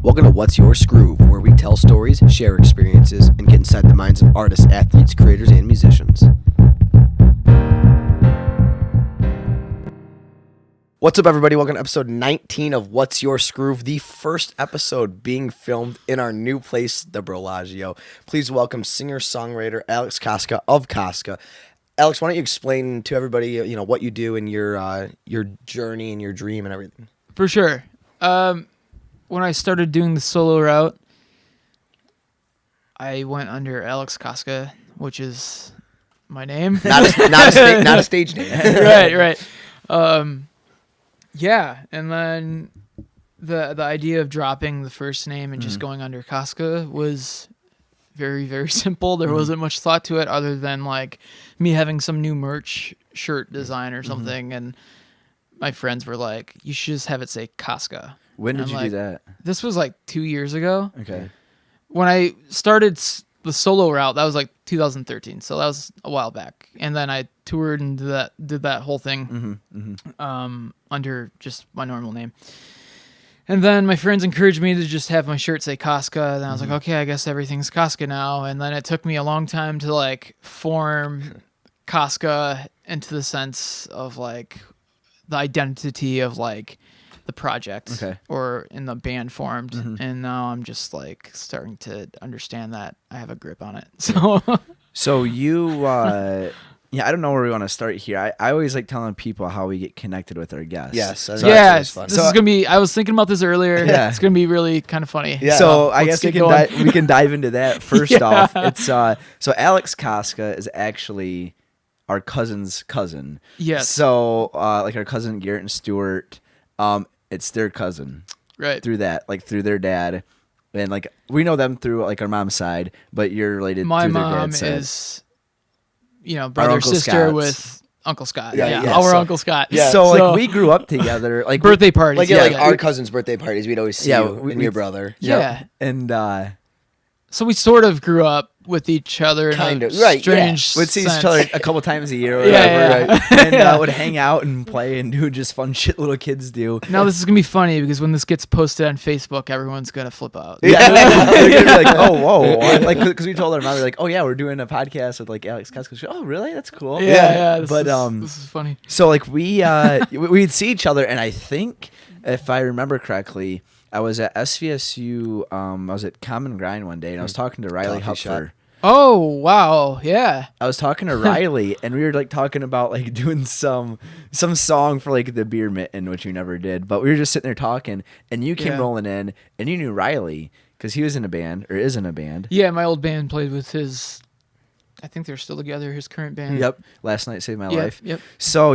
Welcome to What's Your Skroove, where we tell stories, share experiences, and get inside the minds of artists, athletes, creators, and musicians. What's up, everybody? Welcome to episode 19 of What's Your Skroove, the first episode being filmed in our new place, the Bellagio. Please welcome singer-songwriter Alex Kostka of Kostka. Alex, why don't you explain to everybody, what you do and your journey and your dream and everything? For sure. When I started doing the solo route, I went under Alex Kostka, which is my name. Not a stage name. Right. Yeah, and then the idea of dropping the first name and just going under Kostka was very, very simple. There wasn't much thought to it other than like me having some new merch shirt design or something, and my friends were like, "You should just have it say Kostka." When did you do that? This was like 2 years ago. Okay. When I started the solo route, that was like 2013, so that was a while back. And then I toured and did that whole thing under just my normal name. And then my friends encouraged me to just have my shirt say Kostka, and I was like, okay, I guess everything's Kostka now. And then it took me a long time to like form Kostka into the sense of like the identity of like the project or in the band formed, and now I'm just like starting to understand that I have a grip on it. So you I don't know where we want to start here. I always like telling people how we get connected with our guests. Yes. This is gonna be, I was thinking about this earlier. Yeah. It's gonna be really kind of funny. Yeah. So I guess we can dive into that. First off, it's so Alex Kostka is actually our cousin's cousin. Yes. So like our cousin Garrett and Stuart, it's their cousin, right? Through their dad, and like we know them through like our mom's side, but you're related. My through mom their dad's side. is, brother sister Scott's. with Uncle Scott. Yeah. Our So- Uncle Scott. Yeah. So like we grew up together, like birthday parties. Like our cousin's birthday parties, we'd always see you and your brother. Yeah. and So we sort of grew up with each other Kind in of, a right, strange we'd see sense. each other a couple times a year or Yeah, whatever, yeah. right? And would hang out and play and do just fun shit little kids do. Now this is gonna be funny because when this gets posted on Facebook, everyone's gonna flip out. Yeah, they're gonna be like, oh, whoa, like because we told our mom, we're like, oh yeah, we're doing a podcast with like Alex Kostka. She's like, oh really? That's cool. Yeah. But This is funny. so like we'd see each other, and I think if I remember correctly, I was at SVSU. I was at Common Grind one day, and I was talking to Riley Coffee shop. Hupfer. Oh wow, yeah. I was talking to Riley, and we were like talking about like doing some song for like the Beer Mitten, which you never did. But we were just sitting there talking, and you came rolling in, and you knew Riley because he was in a band or is in a band. Yeah, my old band played with his. I think they're still together. His current band. Yep. Last Night Saved My Life. Yep. So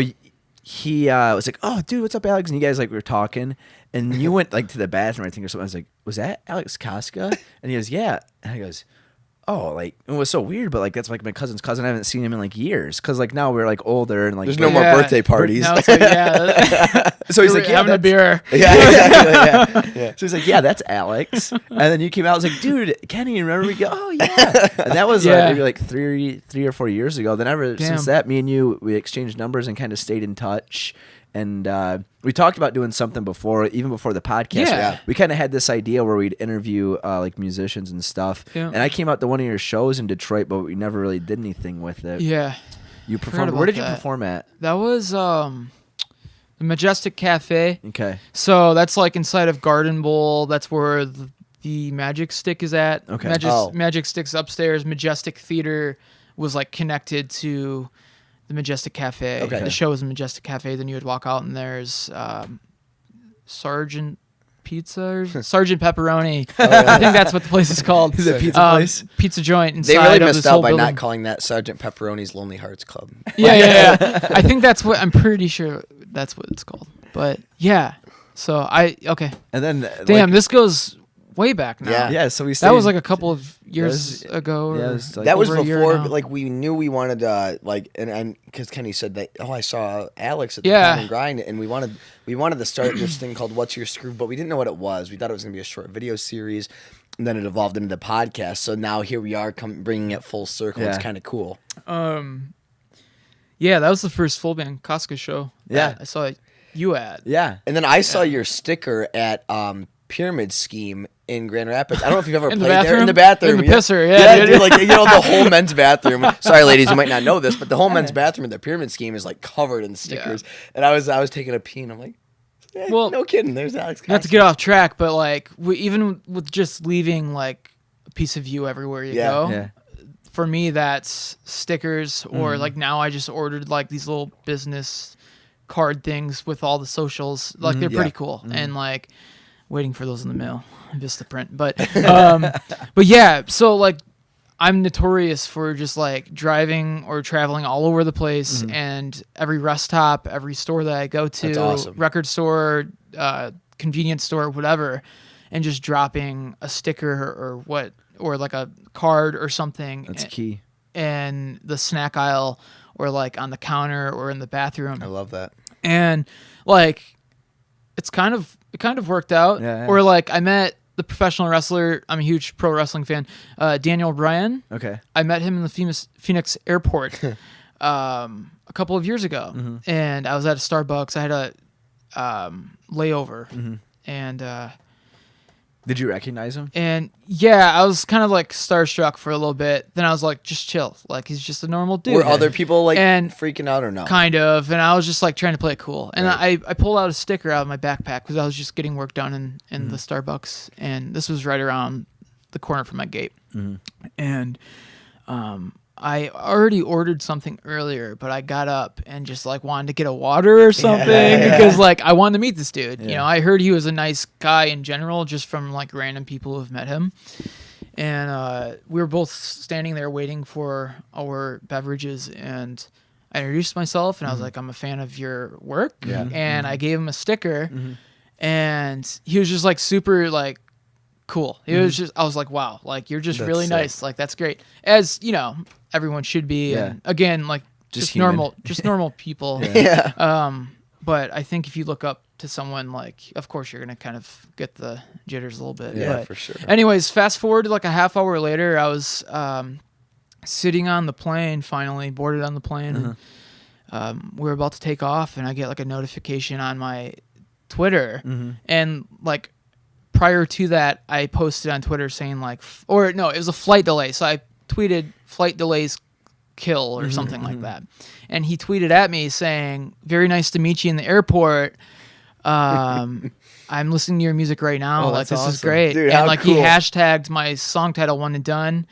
he was like, "Oh, dude, what's up, Alex?" And you guys like were talking, and you went like to the bathroom, I think, or something. I was like, "Was that Alex Kostka?" And he goes, "Yeah." And he goes, "Oh, like it was so weird, but like that's like my cousin's cousin. I haven't seen him in like years because like now we're like older and like There's no more birthday parties. Now it's like, So he's like, having a beer. Yeah, exactly. Yeah. So he's like, yeah, that's Alex. And then you came out, I was like, dude, Kenny, you remember? We go, oh yeah. And that was maybe like three or 4 years ago. Then ever since that, me and you, we exchanged numbers and kind of stayed in touch. And we talked about doing something before, even before the podcast. Yeah. We kind of had this idea where we'd interview like musicians and stuff. Yeah. And I came out to one of your shows in Detroit, but we never really did anything with it. Yeah. You performed. Where did you perform at? That was the Majestic Cafe. Okay. So that's like inside of Garden Bowl. That's where the Magic Stick is at. Okay. Magic Stick's upstairs. Majestic Theater was like connected to the Majestic Cafe. Okay. The show was in Majestic Cafe. Then you would walk out and there's Sergeant Pizza or Sergeant Pepperoni. I think that's what the place is called. Is it a pizza place? Pizza joint inside They really of missed this out whole by building. not calling that Sergeant Pepperoni's Lonely Hearts Club. Yeah. I think that's what, I'm pretty sure that's what it's called. But yeah. So okay. And then Damn, this goes way back now. Yeah, so we that was like a couple of years ago. Yeah, Or it was like That was over a year before, now. but like we knew we wanted to and because Kenny said that. Oh, I saw Alex at the Yeah. Common Grind, and we wanted to start this thing called What's Your Skroove, but we didn't know what it was. We thought it was gonna be a short video series, and then it evolved into the podcast. So now here we are, bringing it full circle. Yeah. It's kind of cool. Yeah, that was the first full band Kostka show. Yeah. I saw you at. Yeah. And then I saw your sticker at pyramid scheme in Grand Rapids. I don't know if you've ever In played the there. In the bathroom? bathroom. In the pisser, yeah, Yeah, dude. dude, like, the whole men's bathroom. Sorry, ladies, you might not know this, but the whole men's bathroom in the pyramid scheme is like covered in stickers. And I was taking a pee and I'm like, Well, no kidding, there's Alex Kostka. Not to get off track, but like even with just leaving like a piece of you everywhere you go. Yeah. For me, that's stickers, or like now I just ordered like these little business card things with all the socials. Like they're pretty cool, and like waiting for those in the mail, Vistaprint. But but yeah, so like I'm notorious for just like driving or traveling all over the place, and every rest stop, every store that I go to, That's awesome. record store, convenience store, whatever, and just dropping a sticker or like a card or something. That's key. In the snack aisle or like on the counter or in the bathroom. I love that. And like it kind of worked out. Yeah. Or like I met the professional wrestler. I'm a huge pro wrestling fan. Daniel Bryan. Okay. I met him in the Phoenix airport a couple of years ago, and I was at a Starbucks. I had a layover, and Did you recognize him? and yeah, I was kind of like starstruck for a little bit. Then I was like, just chill. Like he's just a normal dude. Were other people like And- freaking out or no? Kind of, and I was just like trying to play it cool. And Right. I pulled out a sticker out of my backpack because I was just getting work done in the Starbucks, and this was right around the corner from my gate. And I already ordered something earlier, but I got up and just like wanted to get a water or something because like I wanted to meet this dude. You know, I heard he was a nice guy in general, just from like random people who've met him. And we were both standing there waiting for our beverages, and I introduced myself and I was like, I'm a fan of your work. Yeah. And I gave him a sticker, and he was just like super like cool. It was just, I was like, wow, like you're just That's really sick. nice. Like that's great. As you know, everyone should be. Yeah. And again, like Just just human. normal people. Yeah. But I think if you look up to someone, like, of course you're gonna kind of get the jitters a little bit. Yeah, but for sure. Anyways, fast forward to like a half hour later, I was sitting on the plane, finally boarded on the plane, and we were about to take off, and I get like a notification on my Twitter, and like prior to that, I posted on Twitter saying like, it was a flight delay, so I tweeted flight delays kill or something like that, and he tweeted at me saying, "Very nice to meet you in the airport. I'm listening to your music right now. Oh, like that's this is awesome. great." Dude, and how like cool. he hashtagged my song title "One and Done,"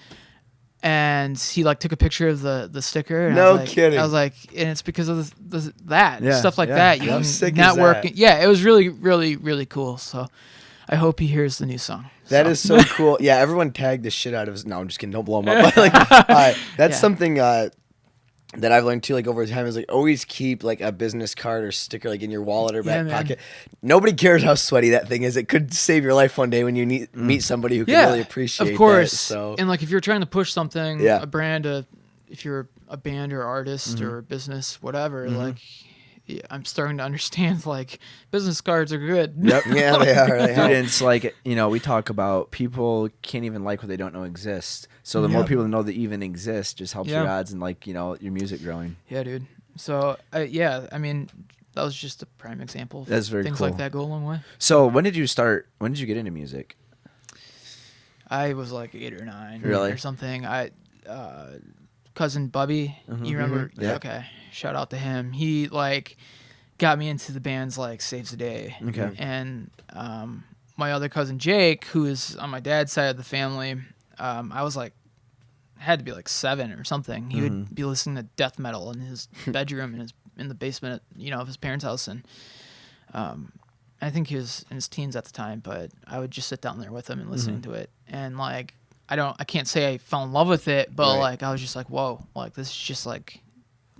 and he like took a picture of the sticker. And I No was like, kidding. I was like, and it's because of that Yeah, stuff like yeah. that. You How can sick is network. that? Yeah, it was really, really, really cool. So I hope he hears the new song. That is so cool. Yeah, everyone tagged the shit out of his. No, I'm just kidding. Don't blow him up. Like, that's Yeah. something that I've learned too. Like over time, is like always keep like a business card or sticker like in your wallet or back man. pocket. Nobody cares how sweaty that thing is. It could save your life one day when you meet somebody who can Yeah, really appreciate. of course. That, so And like if you're trying to push something, Yeah. a brand, if you're a band or artist or a business, whatever, like. Yeah, I'm starting to understand like business cards are good. Yep. yeah, they are. They Dude, help. and it's like, we talk about people can't even like what they don't know exists. So the more Yep. people know that even exist just helps Yeah. your odds and like, your music growing. Yeah, dude. So yeah, I mean, that was just a prime example. Of That's very things cool. like that go a long way. So when did you get into music? I was like 8 or 9 Really? or something. Cousin Bubby, you remember? Yeah. Okay, shout out to him. He like got me into the bands like Saves the Day. Okay. And my other cousin Jake, who is on my dad's side of the family, I was like, had to be like 7 or something. He would be listening to death metal in his bedroom in the basement, of his parents' house, and I think he was in his teens at the time. But I would just sit down there with him and listening to it, and like I can't say I fell in love with it, but Right. like I was just like, whoa, like this is just like,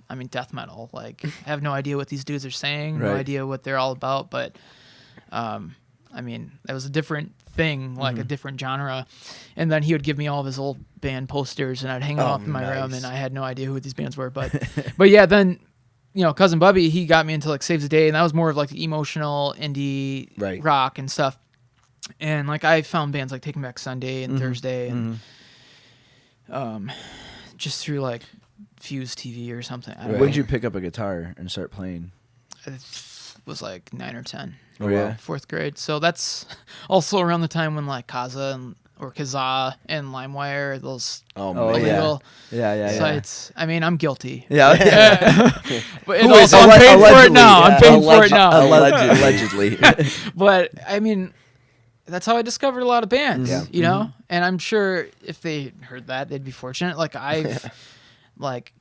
I mean, death metal. Like I have no idea what these dudes are saying, no Right. idea what they're all about, but I mean, that was a different thing, like a different genre. And then he would give me all of his old band posters, and I'd hang them Oh, up in my room, nice. and I had no idea who these bands were. But but yeah, then cousin Bubby, he got me into like Saves the Day, and that was more of like the emotional indie Right. rock and stuff. And like I found bands like Taking Back Sunday and Thursday, and just through like Fuse TV or something. I don't Right. When did you pick up a guitar and start playing? know. was like 9 or 10. Oh, yeah. 4th grade. So that's also around the time when like Kazaa and LimeWire, those Oh, Oh, man. illegal Yeah. sites. I mean, I'm guilty. Yeah. But and Who is also, I'm paying for it allegedly, now. yeah. I'm paying for it now. Allegedly. But I mean, that's how I discovered a lot of bands, Yeah. you know? And I'm sure if they heard that, they'd be fortunate. Like I've like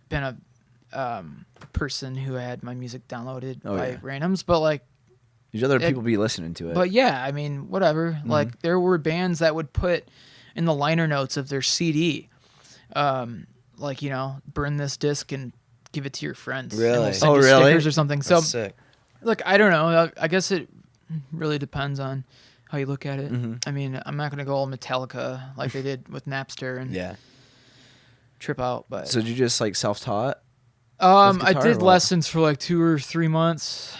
been a person who had my music downloaded by randoms, but like These other people be listening to it. but yeah, I mean, whatever. Like there were bands that would put in the liner notes of their CD, like, you know, burn this disc and give it to your friends. And Really? we'll send Oh, you really? stickers or something. So That's sick. look, I don't know. I guess it really depends on how you look at it. I mean, I'm not gonna go all Metallica like they did with Napster and Yeah. trip out. But So did you just like self-taught? I guitar or did what? lessons for like 2 or 3 months,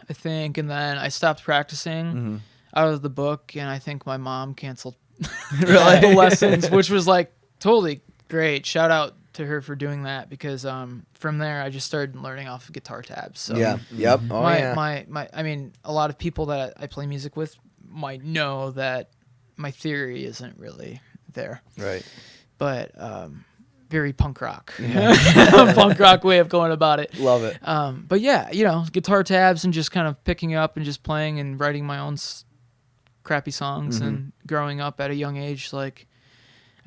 I think, and then I stopped practicing out of the book, and I think my mom canceled the lessons, which was like totally great. Shout out to her for doing that because from there I just started learning off of guitar tabs. So Yeah. Yep. Oh, my I mean, a lot of people that I play music with might know that my theory isn't really there, Right. but very punk rock, punk rock way of going about it. Love it. But yeah, you know, guitar tabs and just kind of picking up and just playing and writing my own crappy songs and growing up at a young age. Like,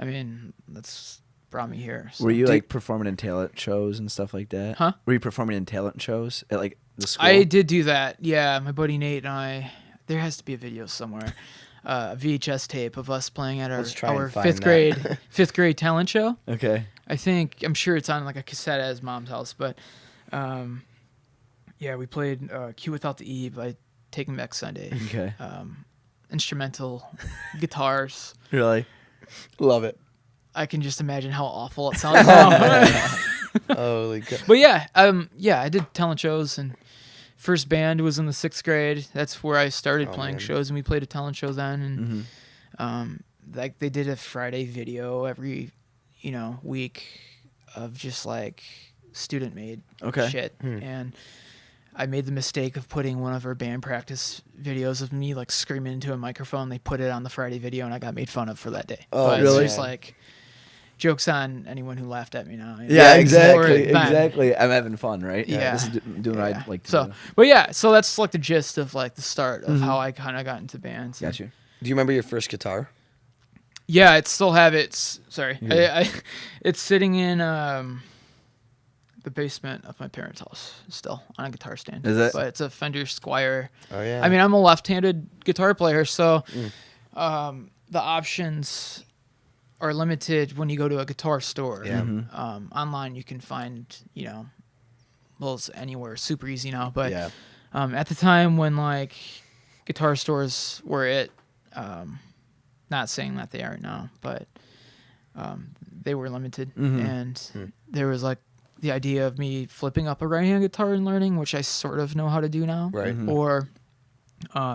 I mean, that's brought me here. So. Were you like performing in talent shows and stuff like that? Huh? Were you performing in talent shows at like the school? I did do that. Yeah, my buddy Nate and I. There has to be a video somewhere, a VHS tape of us playing at Let's try and our find fifth grade talent show. Okay. I'm sure it's on like a cassette at his mom's house, but yeah, we played "Q Without the E" by Taking Back Sunday. Okay. Instrumental guitars. Really? Love it. I can just imagine how awful it sounds now. Holy crap. But yeah, I did talent shows, and first band was in the 6th grade. That's where I started playing man. shows, and we played a talent show then. And like they did a Friday video every, you know, week of just like student made shit. And I made the mistake of putting one of our band practice videos of me like screaming into a microphone. They put it on the Friday video, and I got made fun of for that day. Oh, but really? It's just like jokes on anyone who laughed at me now. Yeah, Or exactly. then. Exactly. I'm having fun, right? Yeah. This is doing what I like to So, do. but yeah, so that's like the gist of like the start of how I kind of got into bands. Got you. Do you remember your first guitar? Yeah, I still have it. Sorry, it's sitting in the basement of my parents' house still on a guitar stand. Is it? But it's a Fender Squier. Oh, yeah. I mean, I'm a left-handed guitar player, so the options are limited when you go to a guitar store. Yeah. Online, you can find, you know, those anywhere, super easy now. But Yeah. at the time when like guitar stores were it, not saying that they aren't now, but they were limited, and there was like the idea of me flipping up a right-hand guitar and learning, which I sort of know how to do now, Right. or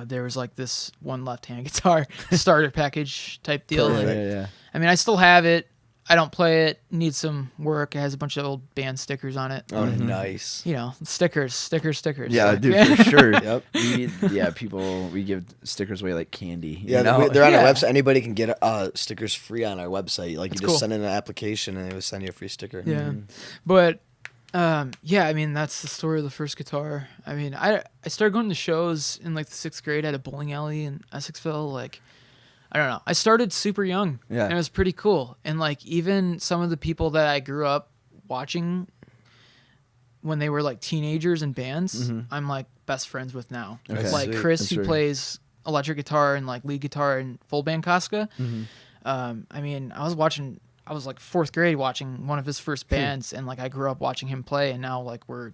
there was like this one left-hand guitar starter package type deal. Perfect. And, Yeah. I mean, I still have it. I don't play it. Needs some work. It has a bunch of old band stickers on it. Oh, nice. You know, stickers. Yeah, Like, dude, for sure. Yep. We give stickers away like candy. Yeah, you know? they're on our Yeah. website. Anybody can get stickers free on our website. Like, That's you just cool. send in an application, and they will send you a free sticker. Yeah. But yeah, I mean, that's the story of the first guitar. I mean, I started going to shows in like the 6th grade at a bowling alley in Essexville. Like, I don't know. I started super young. Yeah. And it was pretty cool. And like even some of the people that I grew up watching when they were like teenagers in bands, I'm like best friends with now. Okay. Like Sweet. Chris, That's who right. plays electric guitar and like lead guitar in full band Kostka. I mean, I was like 4th grade watching one of his first bands, and like I grew up watching him play, and now like we're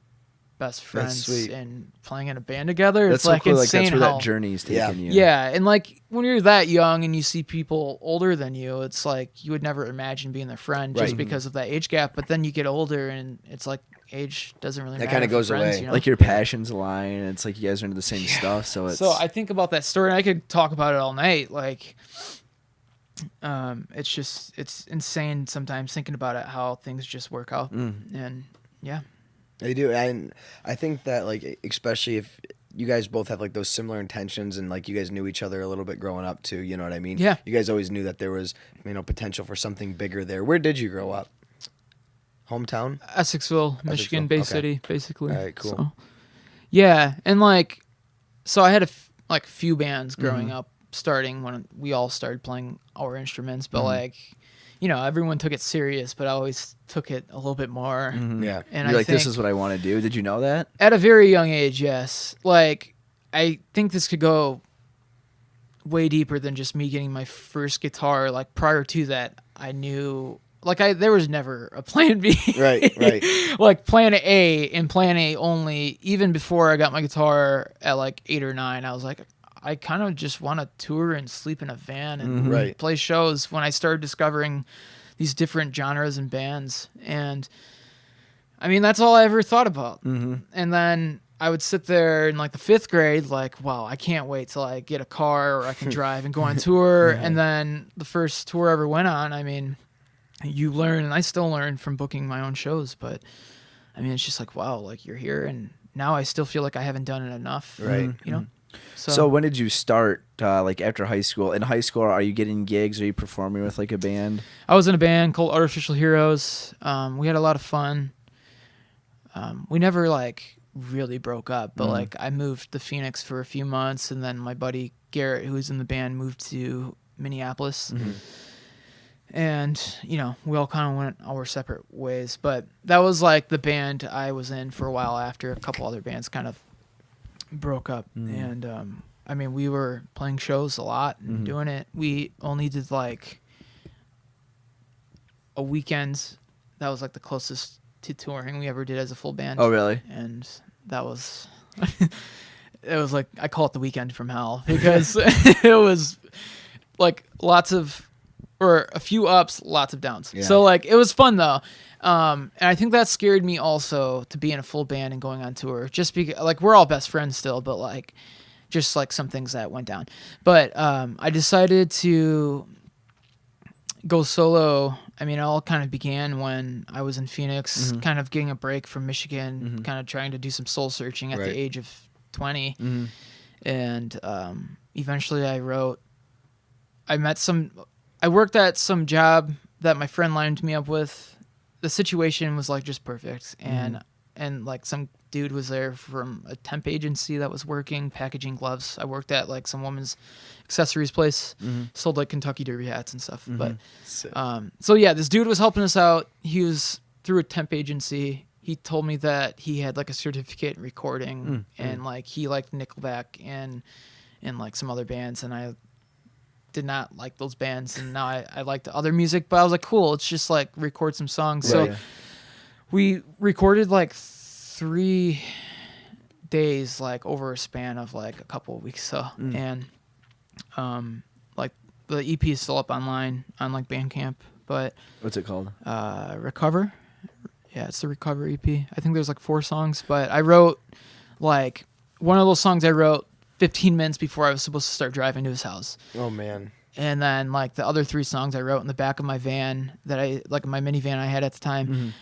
best friends sweet. and playing in a band together. That's It's so like cool. Like insane that's where how that journey's taking you. yeah, and like when you're that young and you see people older than you, it's like you would never imagine being their friend just Right. because of that age gap. But then you get older, and it's like age doesn't really That matter. kinda for goes friends, away. you know? Like your passions align, and it's like you guys are into the same stuff. So it's So I think about that story, and I could talk about it all night. Like, it's insane sometimes thinking about it, how things just work out, and yeah. They do, and I think that like especially if you guys both have like those similar intentions, and like you guys knew each other a little bit growing up too. You know what I mean? Yeah. You guys always knew that there was potential for something bigger there. Where did you grow up? Hometown? Essexville, Michigan, Bay okay. City, basically. All right, cool. So, yeah, and like, so I had a few bands growing up, starting when we all started playing our instruments, but like, everyone took it serious, but I always took it a little bit more. Yeah. And You're I like, think this is what I want to do. Did you know that? at a very young age, yes. Like, I think this could go way deeper than just me getting my first guitar. Like, prior to that, I knew, like, there was never a plan B. Right. Like, plan A and plan A only. Even before I got my guitar at like 8 or 9, I was like, I kind of just want to tour and sleep in a van and Right. play shows. When I started discovering these different genres and bands, and I mean, that's all I ever thought about. And then I would sit there in like the 5th grade, like, wow, I can't wait till I get a car or I can drive and go on tour. And then the first tour I ever went on, I mean, you learn, and I still learn from booking my own shows, but I mean, it's just like, wow, like you're here, and now I still feel like I haven't done it enough. Right. You know? So when did you start, like after high school? In high school, are you getting gigs? Are you performing with like a band? I was in a band called Artificial Heroes. We had a lot of fun. We never like really broke up, but like I moved to Phoenix for a few months, and then my buddy Garrett, who was in the band, moved to Minneapolis. And, we all kind of went our separate ways. But that was like the band I was in for a while after a couple other bands kind of broke up. And, I mean, we were playing shows a lot and doing it. We only did like a weekend. That was like the closest to touring we ever did as a full band. Oh, really? And that was... it was like, I call it the weekend from hell, because it was like a few ups, lots of downs. Yeah. So like, it was fun though. And I think that scared me also, to be in a full band and going on tour, just because like we're all best friends still, but like just like some things that went down. But I decided to go solo. I mean, it all kind of began when I was in Phoenix, kind of getting a break from Michigan, kind of trying to do some soul searching at the age of 20. And eventually I worked at some job that my friend lined me up with. The situation was like just perfect. And like some dude was there from a temp agency that was working, packaging gloves. I worked at like some woman's accessories place, sold like Kentucky Derby hats and stuff. But, so yeah, this dude was helping us out. He was through a temp agency. He told me that he had like a certificate in recording, and like he liked Nickelback and like some other bands, and I did not like those bands, and now I like the other music, but I was like, cool, let's just like record some songs. So we recorded like 3 days, like over a span of like a couple of weeks. So and like the EP is still up online on like Bandcamp, but What's it called? Recover. Yeah, it's the Recover EP. I think there's like 4 songs, but I wrote like one of those songs I wrote 15 minutes before I was supposed to start driving to his house. Oh man. And then like the other 3 songs I wrote in the back of my van my minivan I had at the time,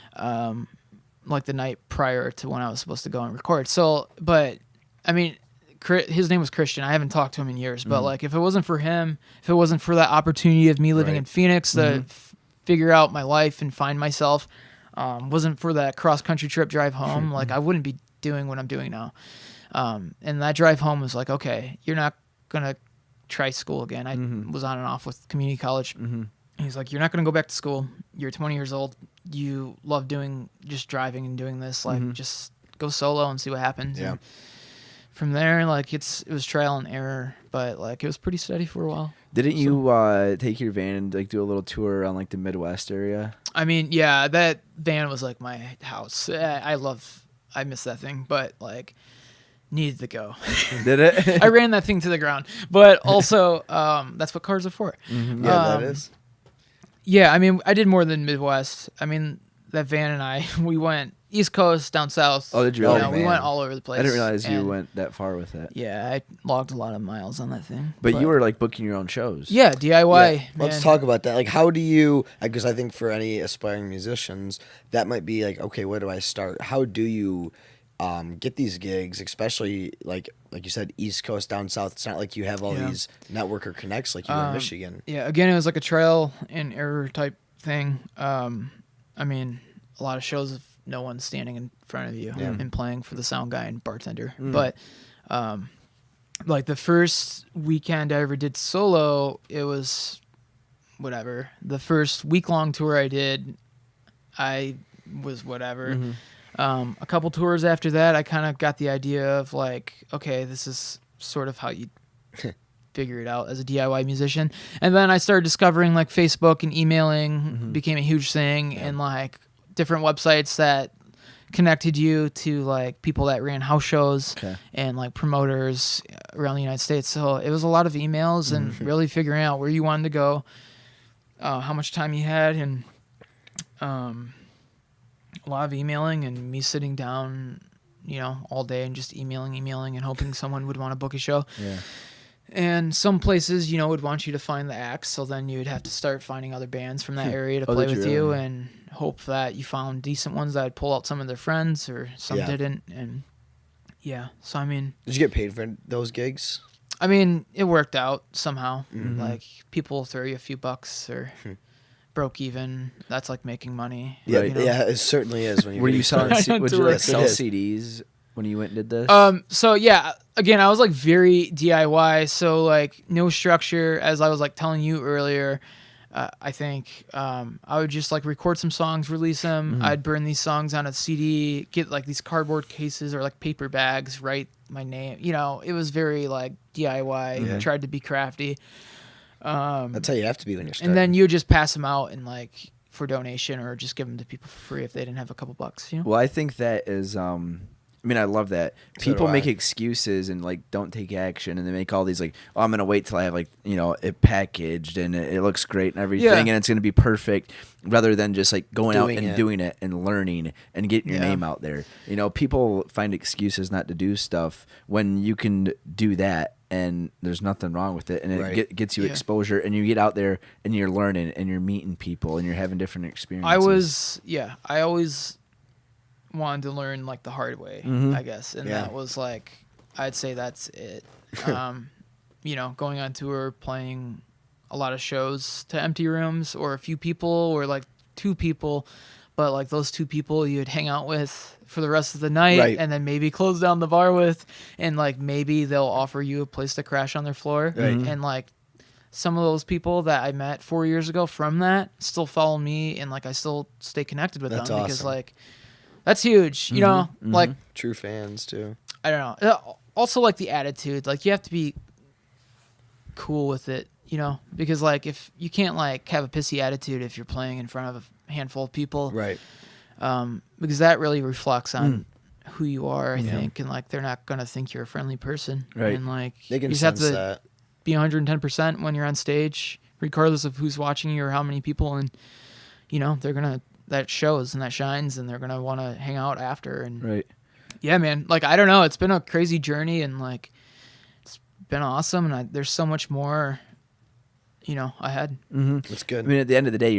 like the night prior to when I was supposed to go and record. So, but I mean, his name was Christian. I haven't talked to him in years, but like if it wasn't for him, if it wasn't for that opportunity of me living in Phoenix to figure out my life and find myself, wasn't for that cross-country trip drive home, like I wouldn't be doing what I'm doing now. And that drive home was like, okay, you're not going to try school again. I was on and off with community college. He's like, you're not going to go back to school. You're 20 years old. You love just driving and doing this. Like, just go solo and see what happens. Yeah. And from there, like, it was trial and error, but like, it was pretty steady for a while. Didn't you take your van and like do a little tour around like the Midwest area? I mean, yeah, that van was like my house. I miss that thing, but like, needed to go. Did it? I ran that thing to the ground, but also that's what cars are for. Yeah, that is. Yeah, I mean, I did more than Midwest. I mean, that van and I, we went East Coast, down south. Oh, did you really? We went all over the place. I didn't realize you and went that far with it. Yeah, I logged a lot of miles on that thing. But you were like booking your own shows. Yeah, DIY. Yeah. Let's talk about that. Like, how do you? Because I think for any aspiring musicians, that might be like, okay, where do I start? How do you get these gigs, especially like you said, East Coast down south. It's not like you have all these network or connects like you do in Michigan. Yeah, again, it was like a trial and error type thing. I mean, a lot of shows of no one standing in front of you and playing for the sound guy and bartender. But like the first weekend I ever did solo, it was whatever. The first week-long tour I did, I was whatever. A couple tours after that, I kind of got the idea of like, okay, this is sort of how you figure it out as a DIY musician. And then I started discovering like Facebook and emailing became a huge thing, and like different websites that connected you to like people that ran house shows and like promoters around the United States. So it was a lot of emails and really figuring out where you wanted to go, how much time you had, and a lot of emailing and me sitting down, you know, all day and just emailing and hoping someone would want to book a show. Yeah. And some places, you know, would want you to find the acts, so then you'd have to start finding other bands from that area to play with you and hope that you found decent ones that would pull out some of their friends, or some didn't. And so I mean, did you get paid for those gigs? I mean, it worked out somehow. Like people throw you a few bucks or broke even. That's like making money. Yeah, you know? Yeah, it certainly is. When you were you selling? Would you like sell It is. CDs when you went and did this? So yeah, again, I was like very DIY. So like no structure, as I was like telling you earlier. I think I would just like record some songs, release them. I'd burn these songs on a CD, get like these cardboard cases or like paper bags, write my name. You know, it was very like DIY. Tried to be crafty. That's how you have to be when you're starting. And then you just pass them out and like for donation, or just give them to people for free if they didn't have a couple bucks. You know. Well, I think that is. I mean, I love that. People make excuses and like don't take action, and they make all these like, oh, I'm gonna wait till I have like, you know, it packaged and it looks great and everything, and it's gonna be perfect, rather than just like going out and doing it and learning and getting your name out there. You know, people find excuses not to do stuff when you can do that, and there's nothing wrong with it, and it gets you exposure, and you get out there and you're learning and you're meeting people and you're having different experiences. I always wanted to learn like the hard way, I guess, and that was like, I'd say that's it. You know, going on tour, playing a lot of shows to empty rooms or a few people or like two people, but like those two people you'd hang out with for the rest of the night and then maybe close down the bar with, and like maybe they'll offer you a place to crash on their floor, and like some of those people that I met 4 years ago from that still follow me, and like I still stay connected with them because like that's huge, you know, like true fans too. I don't know. Also like the attitude, like you have to be cool with it, you know, because like if you can't like have a pissy attitude if you're playing in front of a handful of people, right? Because that really reflects on who you are, I think, and like they're not gonna think you're a friendly person, right? And like they can you just have sense to that. be 110% when you're on stage, regardless of who's watching you or how many people, and you know that shows and that shines, and they're gonna want to hang out after. And yeah, man, like I don't know, it's been a crazy journey, and like it's been awesome, and there's so much more, you know, ahead. It's good. I mean, at the end of the day,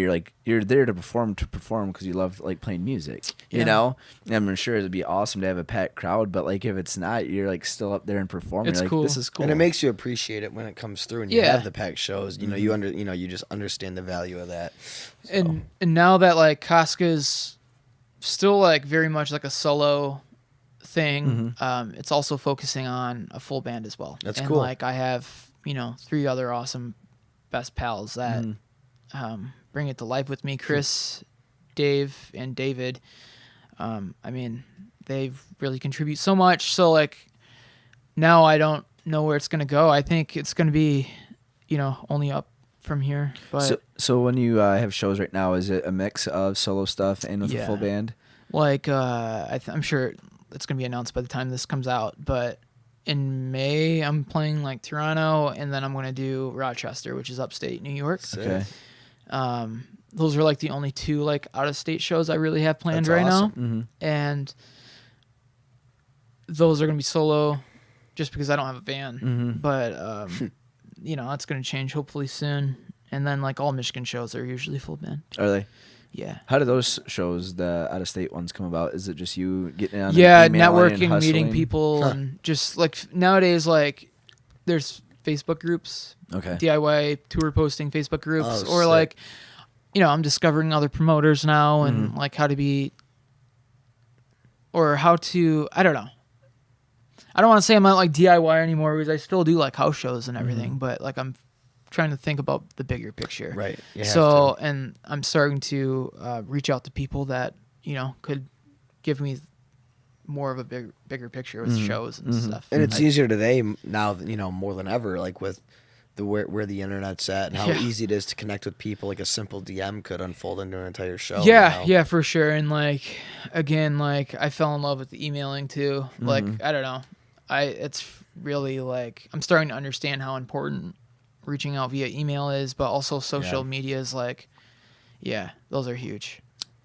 you're there to perform because you love like playing music. You know, and I'm sure it'd be awesome to have a packed crowd, but like if it's not, you're like still up there and performing. It's like, cool. This is cool, and it makes you appreciate it when it comes through and you have the packed shows. You know, you just understand the value of that. So. And now that like Kostka still like very much like a solo thing, it's also focusing on a full band as well. That's and cool. Like I have, you know, 3 other awesome best pals that bring it to life with me, Chris, Dave, and David. I mean, they really contribute so much. So like now I don't know where it's going to go. I think it's going to be, you know, only up from here. But so when you have shows right now, is it a mix of solo stuff and with a full band? Like I'm sure it's going to be announced by the time this comes out, but in May, I'm playing like Toronto, and then I'm going to do Rochester, which is upstate New York. Okay. Those are like the only 2 like out of state shows I really have planned That's right awesome. now. And those are going to be solo just because I don't have a van. But, you know, that's going to change hopefully soon. And then like all Michigan shows are usually full band. Are they? Yeah. How do those shows, the out of state ones, come about? Is it just you getting on? Yeah, and emailing and networking, meeting hustling? people, and just like nowadays, like there's Facebook groups, Okay. DIY tour posting Facebook groups, Oh, or sick. like, I'm discovering other promoters now and like how to be, or how to, I don't know. I don't want to say I'm not like DIY anymore because I still do like house shows and everything, but like I'm trying to think about the bigger picture. Right. You have So, to. and I'm starting to reach out to people that, could give me more of a bigger picture with shows and stuff. And it's easier today now, more than ever, like with the where the internet's at and how Yeah. easy it is to connect with people. Like a simple DM could unfold into an entire show. Yeah, you know? yeah, for sure. And like, again, like I fell in love with the emailing too. Like, I don't know. It's really like, I'm starting to understand how important reaching out via email is, but also social media is like, yeah, those are huge.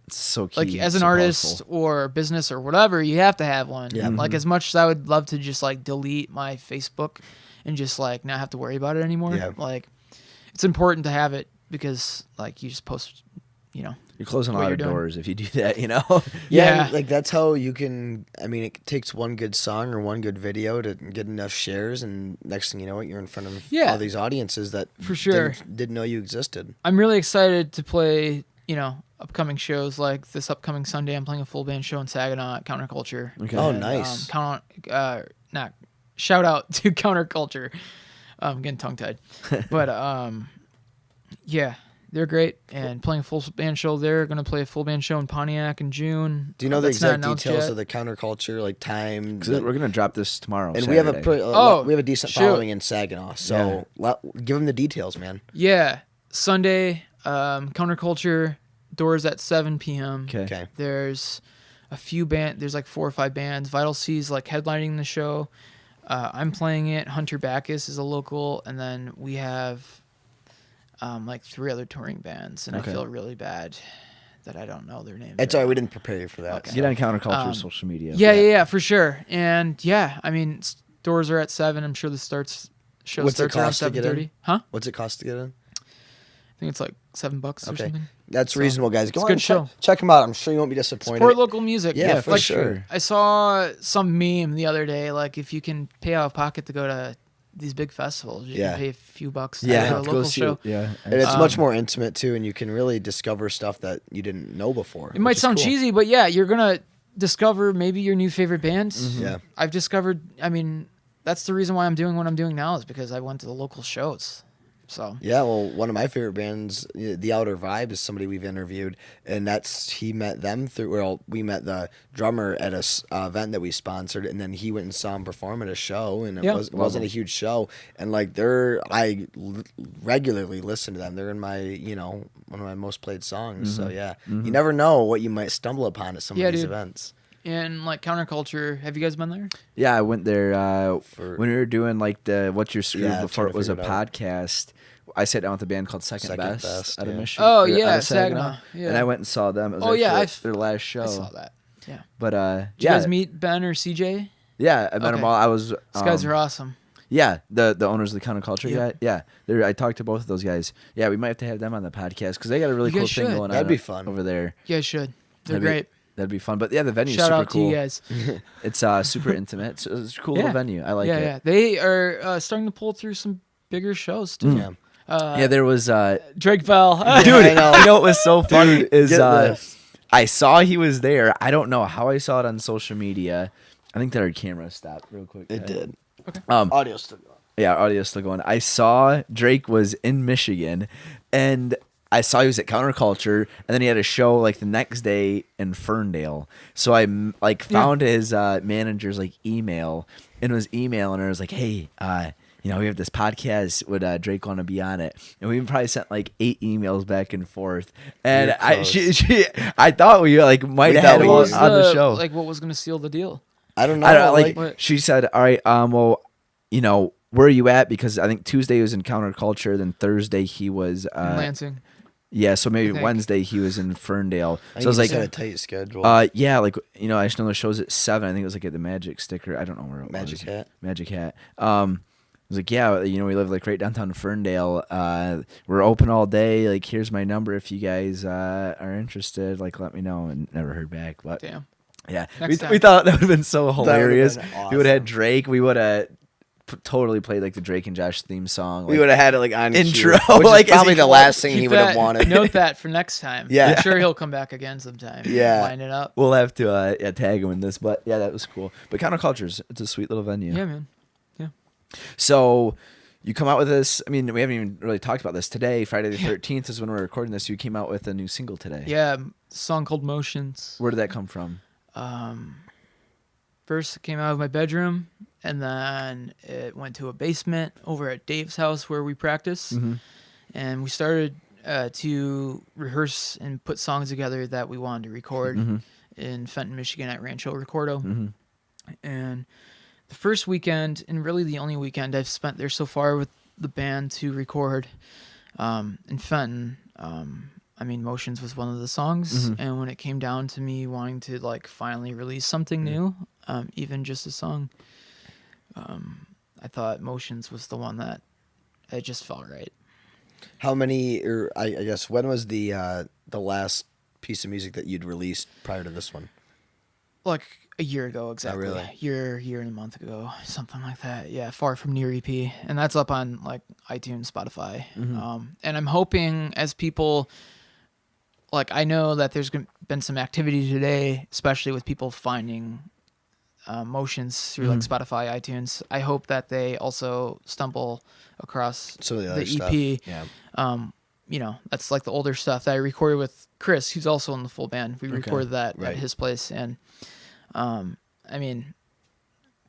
It's so key. Like as an so artist powerful. or business or whatever, you have to have one. Yeah. Like as much as I would love to just like delete my Facebook and just like not have to worry about it anymore. Yeah. Like it's important to have it because like you just post, You're closing a what lot you're of doing. doors if you do that. Yeah. Like that's how you can. I mean, it takes one good song or one good video to get enough shares, and next thing you know, you're in front of Yeah. all these audiences that For sure. didn't know you existed. I'm really excited to play, upcoming shows like this upcoming Sunday. I'm playing a full band show in Saginaw at Counterculture. Okay. Oh, And, nice. Shout out to Counterculture. I'm getting tongue tied, but yeah, they're great. And playing a full band show there. Going to play a full band show in Pontiac in June. Do you know the That's not exact announced details yet. of the counterculture, like time? 'Cause we're gonna drop this tomorrow. And we have Saturday. a decent shoot. following in Saginaw, so give them the details, man. Yeah, Sunday, Counterculture, doors at 7 p.m. Okay. There's a few there's like 4 or 5 bands. Vital C's like headlining the show. I'm playing it. Hunter Bacchus is a local, and then we have like 3 other touring bands, and I feel really bad that I don't know their names. It's all right. We didn't prepare you for that. Okay. Get on Counterculture social media. Yeah, for sure. And yeah, I mean, doors are at 7. I'm sure the show What's it starts around cost to get in? 7:30. Huh? What's it cost to get in? I think it's like $7 or Okay. something. That's So, reasonable, guys. Go it's a on good and show. check them out. I'm sure you won't be disappointed. Support local music. Yeah, for like, sure. I saw some meme the other day, like if you can pay out of pocket to go to these big festivals, you Yeah. can pay a few bucks to Yeah. go to a Let's go local see show. it. Yeah. And it's much more intimate too, and you can really discover stuff that you didn't know before. It might sound cheesy, but yeah, you're gonna discover maybe your new favorite bands. Yeah. I've discovered. I mean, that's the reason why I'm doing what I'm doing now is because I went to the local shows. So Yeah, well, one of my favorite bands, The Outer Vibe, is somebody we've interviewed, and he met them through. Well, we met the drummer at a event that we sponsored, and then he went and saw him perform at a show, and it wasn't a huge show, and like regularly listen to them. They're in my one of my most played songs. So yeah, you never know what you might stumble upon at some of these dude. events. and like Counterculture, have you guys been there? Yeah, I went there For- when we were doing like the What's Your Screw Yeah, before trying it to was a figure it out. podcast. I sat down with a band called Second Second Best, Best, out of yeah. Michigan. Oh, or yeah, out of Saginaw, yeah. And I went and saw them. It was Oh, yeah, actually their last show. I saw that. Yeah. But Did you yeah, guys meet Ben or CJ? yeah, I met Okay. them all. I was These guys are awesome. yeah, the owners of the Counterculture Yep. guy. Yeah, I talked to both of those guys. Yeah, we might have to have them on the podcast because they got a really You cool guys thing should. going That'd on be fun. over there. You guys should. They're That'd be- great. That'd be fun. But yeah, the venue's Shout super out cool. to you guys. It's super intimate. It's a cool little venue. I like yeah, it. yeah. They are starting to pull through some bigger shows too. Yeah. Yeah, there was Drake Bell. dude. I know. You know what was so funny is get this. I saw he was there. I don't know how I saw it on social media. I think that our camera stopped real quick. It did. Audio still going. Yeah, audio's still going. I saw Drake was in Michigan, and I saw he was at Counterculture, and then he had a show like the next day in Ferndale. So I found his manager's like email and was emailing her. I was like, hey, we have this podcast. Would Drake want to be on it? And we probably sent like 8 emails back and forth. And I thought we might have had him What was on the show. Like, what was going to seal the deal? I don't know. I don't like. What? She said, "All right, well, where are you at?" Because I think Tuesday he was in Counterculture, then Thursday he was In Lansing. yeah, so maybe I think. Wednesday he was in Ferndale. I So I was like, had a tight schedule. yeah, I just know the show's at 7. I think it was like at the Magic Sticker. I don't know where it Magic was. Hat. Magic Hat. was like, yeah, you know, we live like right downtown Ferndale. We're open all day. Like, here's my number if you guys are interested. Like, let me know. And never heard back. But Damn. yeah, Next we time. thought that would have been so would've hilarious. been We would have had awesome. Drake. We would have totally played like the Drake and Josh theme song. We like- would have had it like on Intro, cue, which like, is as probably he- the last thing he Keep would have that- wanted. Note that for next time. Yeah. I'm sure he'll come back again sometime. Yeah. Line it up. We'll have to tag him in this. But yeah, that was cool. But Countercultures, it's a sweet little venue. Yeah, man. Yeah. So you come out with this. I mean, we haven't even really talked about this today. Friday the 13th is when we're recording this. You came out with a new single today. Yeah, song called Motions. Where did that come from? First it came out of my bedroom, and then it went to a basement over at Dave's house where we practice. And we started to rehearse and put songs together that we wanted to record in Fenton, Michigan at Rancho Recordo. And the first weekend, and really the only weekend I've spent there so far with the band to record in Fenton, I mean, Motions was one of the songs. And when it came down to me wanting to like finally release something new, even just a song, I thought Motions was the one that it just felt right. How many, or I guess, when was the last piece of music that you'd released prior to this one? Like a year ago, exactly. really? Year and a month ago, something like that. Yeah, Far From Near EP, and that's up on like iTunes, Spotify. And I'm hoping as people, like I know that there's been some activity today, especially with people finding Motions through like Spotify, iTunes. I hope that they also stumble across Some of the other EP. stuff. Yeah. You know, that's like the older stuff that I recorded with Chris, who's also in the full band. We recorded that right. at his place, and I mean,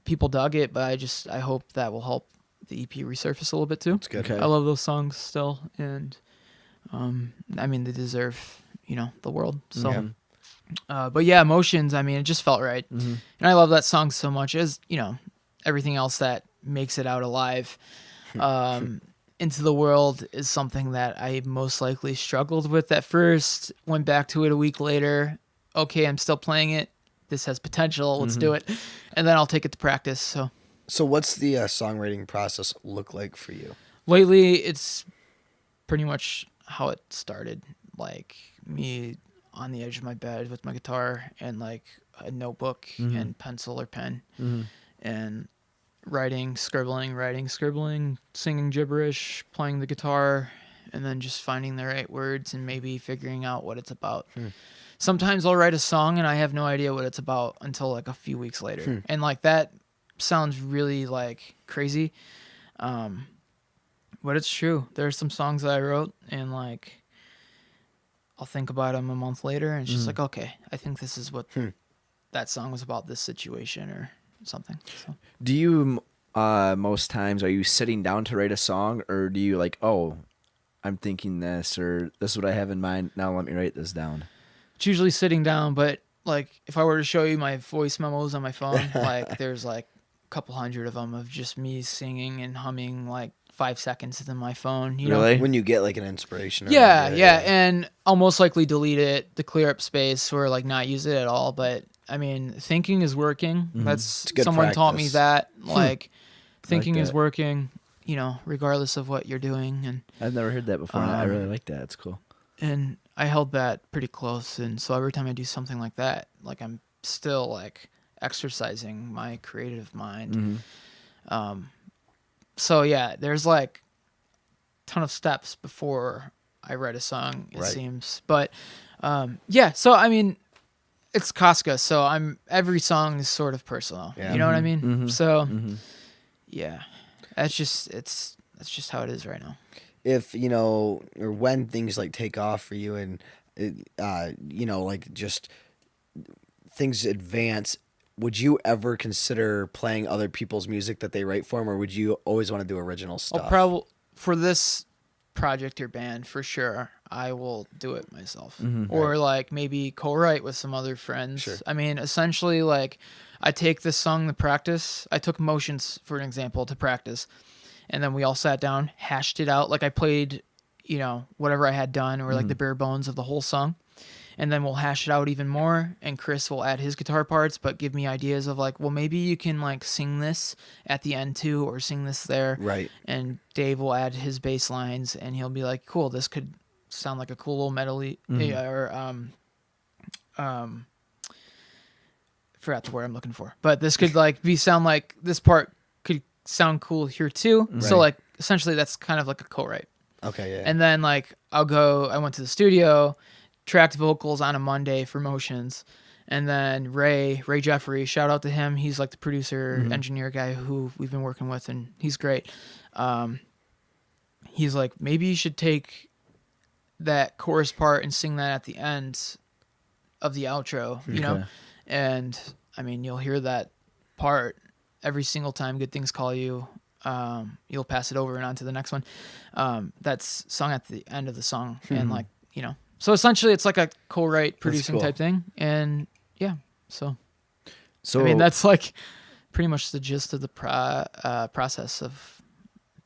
people dug it, but I hope that will help the EP resurface a little bit too. It's good. Okay. I love those songs still, and I mean, they deserve, you know, the world. So, but yeah, Emotions. I mean, it just felt right, and I love that song so much, as you know, everything else that makes it out alive. Into the World is something that I most likely struggled with at first. Went back to it a week later. Okay, I'm still playing it. This has potential. Let's do it, and then I'll take it to practice. So what's the songwriting process look like for you? lately, it's pretty much how it started. Like me on the edge of my bed with my guitar and like a notebook and pencil or pen, and writing, scribbling, singing gibberish, playing the guitar, and then just finding the right words and maybe figuring out what it's about. Sometimes I'll write a song and I have no idea what it's about until like a few weeks later. And like that sounds really like crazy. But it's true. There's some songs that I wrote and like I'll think about them a month later and it's just like, okay, I think this is what that song was about, this situation or something. So. Do you most times are you sitting down to write a song, or do you like, oh, I'm thinking this, or this is what I have in mind, now let me write this down? It's usually sitting down, but like if I were to show you my voice memos on my phone, like there's like a couple hundred of them of just me singing and humming like 5 seconds in my phone. You know? Really? When you get like an inspiration. Or Yeah, an yeah, idea. and I'll most likely delete it to clear up space or like not use it at all. But I mean, thinking is working. That's good someone taught me practice. that. Like thinking is that. working. You know, regardless of what you're doing, and I've never heard that before, and I really like that. It's cool. and I held that pretty close. And so every time I do something like that, like I'm still like exercising my creative mind. So yeah, there's like a ton of steps before I write a song, it Right. seems. But yeah, so I mean, it's Kostka, so every song is sort of personal. Yeah. You know what I mean? So yeah, that's just how it is right now. If you know, or when things like take off for you, and you know, like just things advance, would you ever consider playing other people's music that they write for them, or would you always want to do original stuff? I'll probably for this project or band for sure, I will do it myself, or like maybe co-write with some other friends. Sure. I mean, essentially, like I take this song to practice. I took Motions for an example to practice, and then we all sat down, hashed it out. Like I played, you know, whatever I had done, or like the bare bones of the whole song. and then we'll hash it out even more, and Chris will add his guitar parts but give me ideas of like, well, maybe you can like sing this at the end too, or sing this there. Right. And Dave will add his bass lines, and he'll be like, cool, this could sound like a cool little medley, or forgot the word I'm looking for, but this could like sound like this part could sound cool here too. So like essentially that's kind of like a co-write. Okay, yeah. And then like I went to the studio, tracked vocals on a Monday for Motions, and then Ray Jeffrey, shout out to him. He's like the producer, engineer guy who we've been working with, and he's great. He's like, maybe you should take that chorus part and sing that at the end of the outro, you know? And I mean, you'll hear that part every single time Good Things Call You. You'll pass it over and on to the next one. That's sung at the end of the song. And like, you know, so essentially it's like a co-write producing cool. type thing. And yeah, so So I mean, that's like pretty much the gist of the process of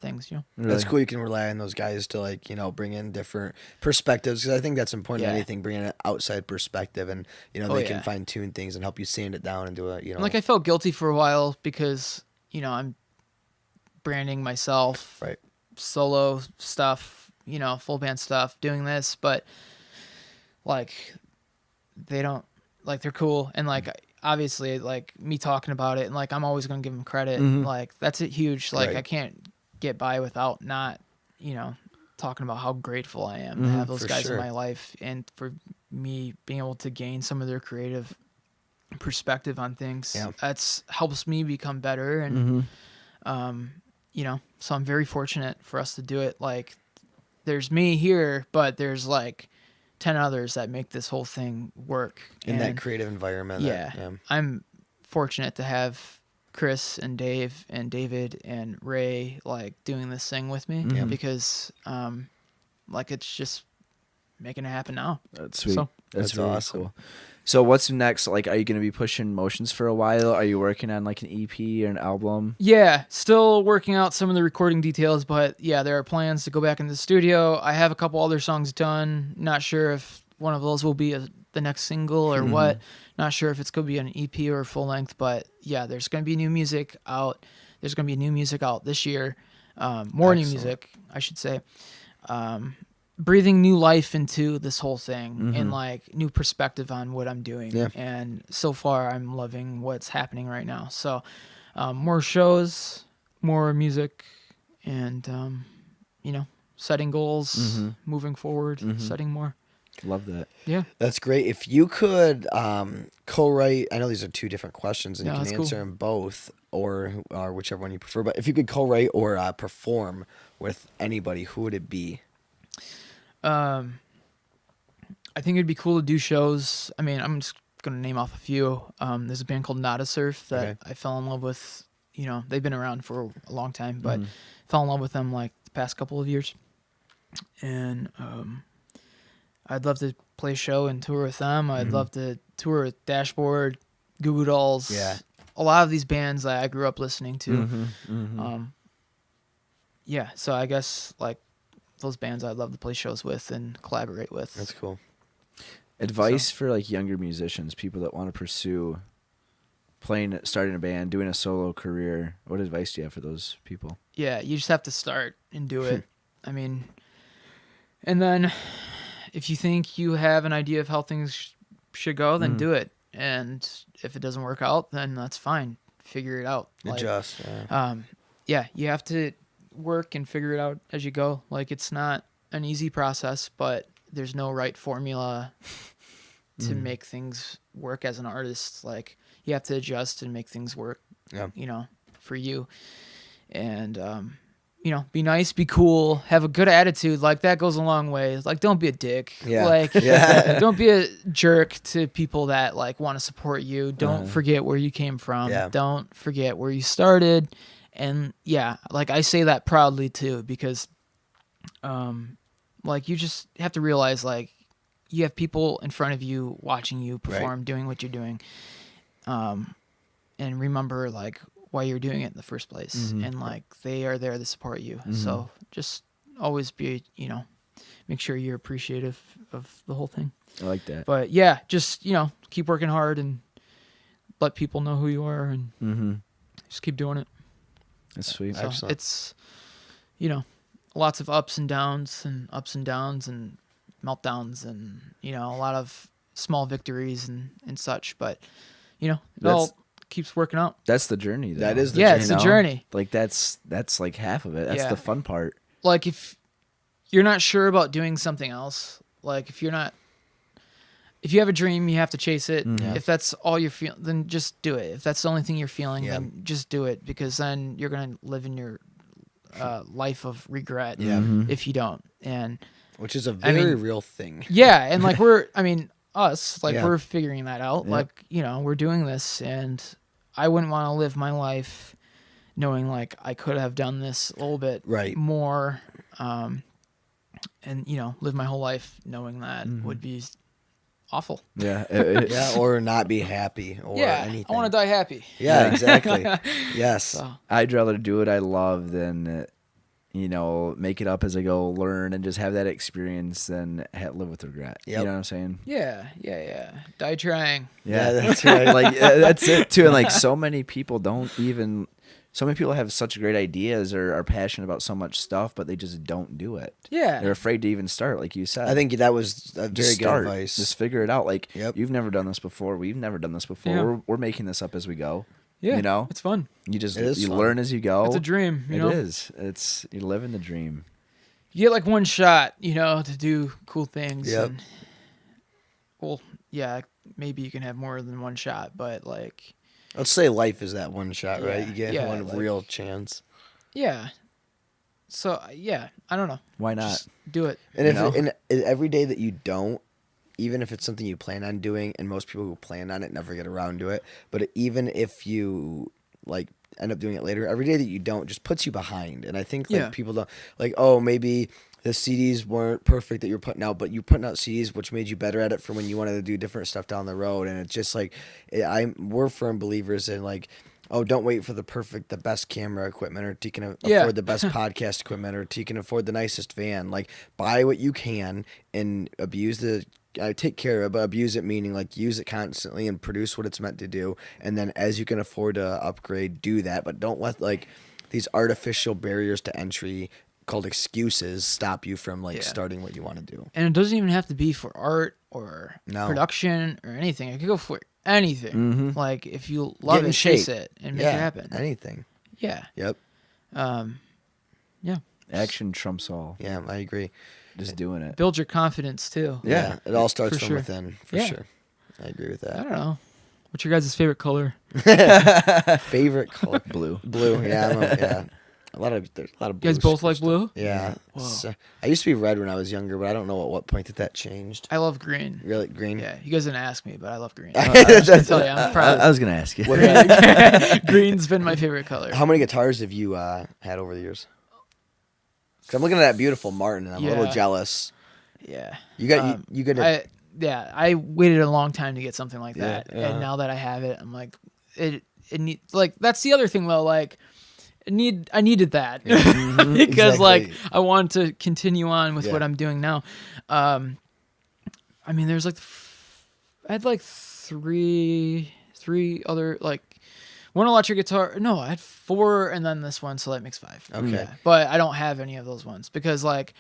things, you know. That's cool. You can rely on those guys to like, you know, bring in different perspectives, because I think that's important in anything, bringing an outside perspective, and you know they can fine tune things and help you sand it down and do it. You know, like I felt guilty for a while because you know I'm branding myself, right, solo stuff, you know, full band stuff, doing this, but like they don't like they're cool, and like obviously like me talking about it, and like I'm always gonna give them credit, like that's a huge like I can't get by without not, you know, talking about how grateful I am to have those guys in my life, and for me being able to gain some of their creative perspective on things. That's helps me become better, and you know, so I'm very fortunate for us to do it. Like there's me here, but there's like 10 others that make this whole thing work in that creative environment. I'm fortunate to have Chris and Dave and David and Ray like doing this thing with me, because like it's just making it happen now. That's sweet. So, that's really awesome. Cool. So what's next? Like, are you going to be pushing Motions for a while? Are you working on like an EP or an album? Yeah, still working out some of the recording details, but yeah, there are plans to go back into the studio. I have a couple other songs done. Not sure if one of those will be the next single or what. Not sure if it's going to be an EP or full length, but yeah, there's going to be new music out. There's going to be new music out this year. More new music, I should say. Breathing new life into this whole thing and like new perspective on what I'm doing. And so far I'm loving what's happening right now. So more shows, more music, and you know, setting goals, moving forward, setting more. Love that. Yeah. That's great. If you could co-write, I know these are two different questions and you can answer them both or whichever one you prefer, but if you could co-write or perform with anybody, who would it be? I think it'd be cool to do shows. I mean, I'm just going to name off a few. There's a band called Nada Surf that I fell in love with. You know, they've been around for a long time, but fell in love with them like the past couple of years. And I'd love to play a show and tour with them. I'd love to tour with Dashboard, Goo Goo Dolls. Yeah. A lot of these bands that I grew up listening to. Yeah, so I guess like those bands I'd love to play shows with and collaborate with. That's cool. Advice for like younger musicians, people that want to pursue starting a band, doing a solo career. What advice do you have for those people? Yeah, you just have to start and do it. I mean, and then if you think you have an idea of how things should go, then do it. And if it doesn't work out, then that's fine. Figure it out. Adjust. Yeah, you have to work and figure it out as you go. Like it's not an easy process, but there's no right formula to make things work as an artist. Like you have to adjust and make things work, you know, for you. And, you know, be nice, be cool, have a good attitude. Like that goes a long way. Like, don't be a dick. Like, don't be a jerk to people that like want to support you. Don't forget where you came from. Don't forget where you started. And yeah, like I say that proudly too, because, like you just have to realize like you have people in front of you watching you perform, doing what you're doing. And remember like why you're doing it in the first place. And like they are there to support you. So just always be, you know, make sure you're appreciative of the whole thing. I like that. But yeah, just keep working hard and let people know who you are, and just keep doing it. That's sweet. So Excellent. it's lots of ups and downs and meltdowns, and a lot of small victories and such. But it all keeps working out. That's the journey. Though. That is the It's the journey. Like that's like half of it. That's Yeah. the fun part. Like if you're not sure about doing something else, like if you have a dream, you have to chase it. If that's all you're feeling, then just do it. If that's the only thing you're feeling, then just do it, because then you're going to live in your life of regret if you don't. And Which is a very real thing. yeah, and like we're figuring that out. Yep. Like, we're doing this, and I wouldn't want to live my life knowing like I could have done this a little bit more, and live my whole life knowing that would be awful. Yeah. Yeah, or not be happy or anything. I want to die happy. Yeah, exactly. Yes. So, I'd rather do what I love than, make it up as I go, learn, and just have that experience than live with regret. Yep. You know what I'm saying? yeah. Die trying. Yeah, that's right. Like that's it too. And like so many people have such great ideas or are passionate about so much stuff, but they just don't do it. Yeah. They're afraid to even start, like you said. I think that was a very Just good start. advice. Just figure it out. Like, Yep. you've never done this before. We've never done this before. Yeah. We're making this up as we go. Yeah. It's fun. You just It is you fun. learn as you go. It's a dream, It is. It's you live in the dream. You get like one shot, to do cool things. Yep. And, well, yeah, maybe you can have more than one shot, but like, Let's say life is that one shot, right? Yeah, You get yeah, one like- real chance. yeah. So yeah, I don't know. Why not? Just do it. And You know? every day that you don't, even if it's something you plan on doing, and most people who plan on it never get around to it, but even if you like end up doing it later, every day that you don't just puts you behind. And I think like people don't like, oh, maybe the CDs weren't perfect that you're putting out, but you're putting out CDs which made you better at it for when you wanted to do different stuff down the road. And it's just like we're firm believers in like, oh, don't wait for the best camera equipment, or you can afford the best podcast equipment, or you can afford the nicest van. Like, buy what you can and take care of it, but abuse it, meaning like use it constantly and produce what it's meant to do. And then as you can afford to upgrade, do that. But don't let like these artificial barriers to entry called excuses stop you from like starting what you want to do. And it doesn't even have to be for art or No. production or anything. It could go for anything. Mm-hmm. Like if you love in it, chase shape. it and make it happen. Anything. Yeah. Yep. Yeah. Action trumps all. Yeah, I agree. Just doing it. Build your confidence too. Yeah, it all starts For from sure. within, for Yeah. sure. I agree with I that. don't know. What's your guys' favorite color? Favorite color? Blue. Blue. Yeah, there's a lot of blue. You guys both like stuff. blue? Yeah. Whoa. So, I used to be red when I was younger, but I don't know at what point that changed. I love green. Really, green. Yeah, you guys didn't ask me, but I love green. I I tell you, I'm proud. I was gonna ask you. Green's been my favorite color. How many guitars have you had over the years? 'Cause I'm looking at that beautiful Martin, and I'm a little Yeah. jealous. Yeah. You got you got I waited a long time to get something like that, Yeah. and now that I have it, I'm like, it need like that's the other thing though, like. I needed that because like Exactly. I wanted to continue on with Yeah. what I'm doing now. I mean, there's like I had like three other like one electric guitar. No, I had four, and then this one, so that makes five. Okay. Yeah. But I don't have any of those ones because like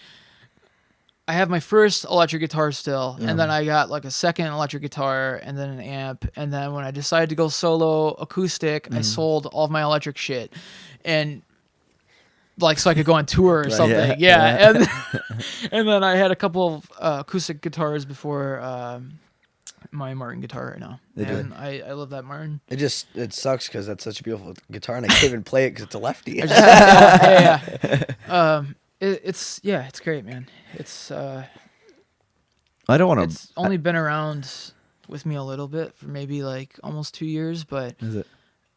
I have my first electric guitar still, and then I got like a second electric guitar, and then an amp, and then when I decided to go solo acoustic, I sold all of my electric shit, and like so I could go on tour or something. Yeah. And then I had a couple of acoustic guitars before my Martin guitar right now, and I love that Martin. it sucks because that's such a beautiful guitar, and I can't even play it because it's a lefty. Yeah. It's great, man. It's I don't want to. it's only been around with me a little bit for maybe like almost 2 years, but Is it?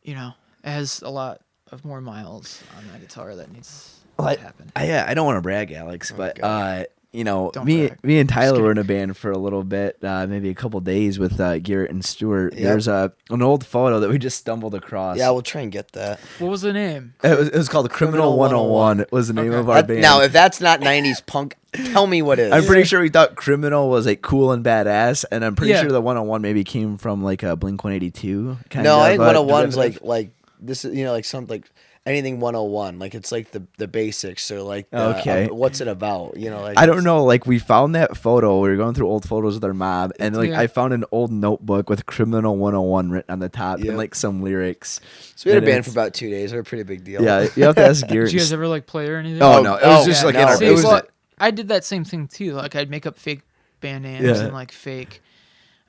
it has a lot of more miles on that guitar that needs to happen. I don't want to brag, Alex, but God. you know, Don't me brag. and Tyler kidding. were in a band for a little bit, maybe a couple days with Garrett and Stuart. Yep. There's an old photo that we just stumbled across. Yeah, we'll try and get that. What was the name? It was called Criminal 101. It was the name Okay. of our band. Now, if that's not 90s punk, tell me what is. I'm pretty sure we thought Criminal was like cool and badass, and I'm pretty Yeah. sure the 101 maybe came from like a Blink 182 kind No, of. I think 101's derivative. like this is like something like anything 101. Like it's like the basics or like the, Okay. what's it about? Like I don't it's- know. Like we found that photo. We were going through old photos with our mob, and like Yeah. I found an old notebook with Criminal 101 written on the top Yep. and like some lyrics. So we had a And band it's- for about 2 days. They're a pretty big deal. Yeah, you have to ask Garrett. Did you guys ever like play or anything? Oh no, it was just yeah, like in no. our. See, It was well, I did that same thing too. Like I'd make up fake band names Yeah. and like fake,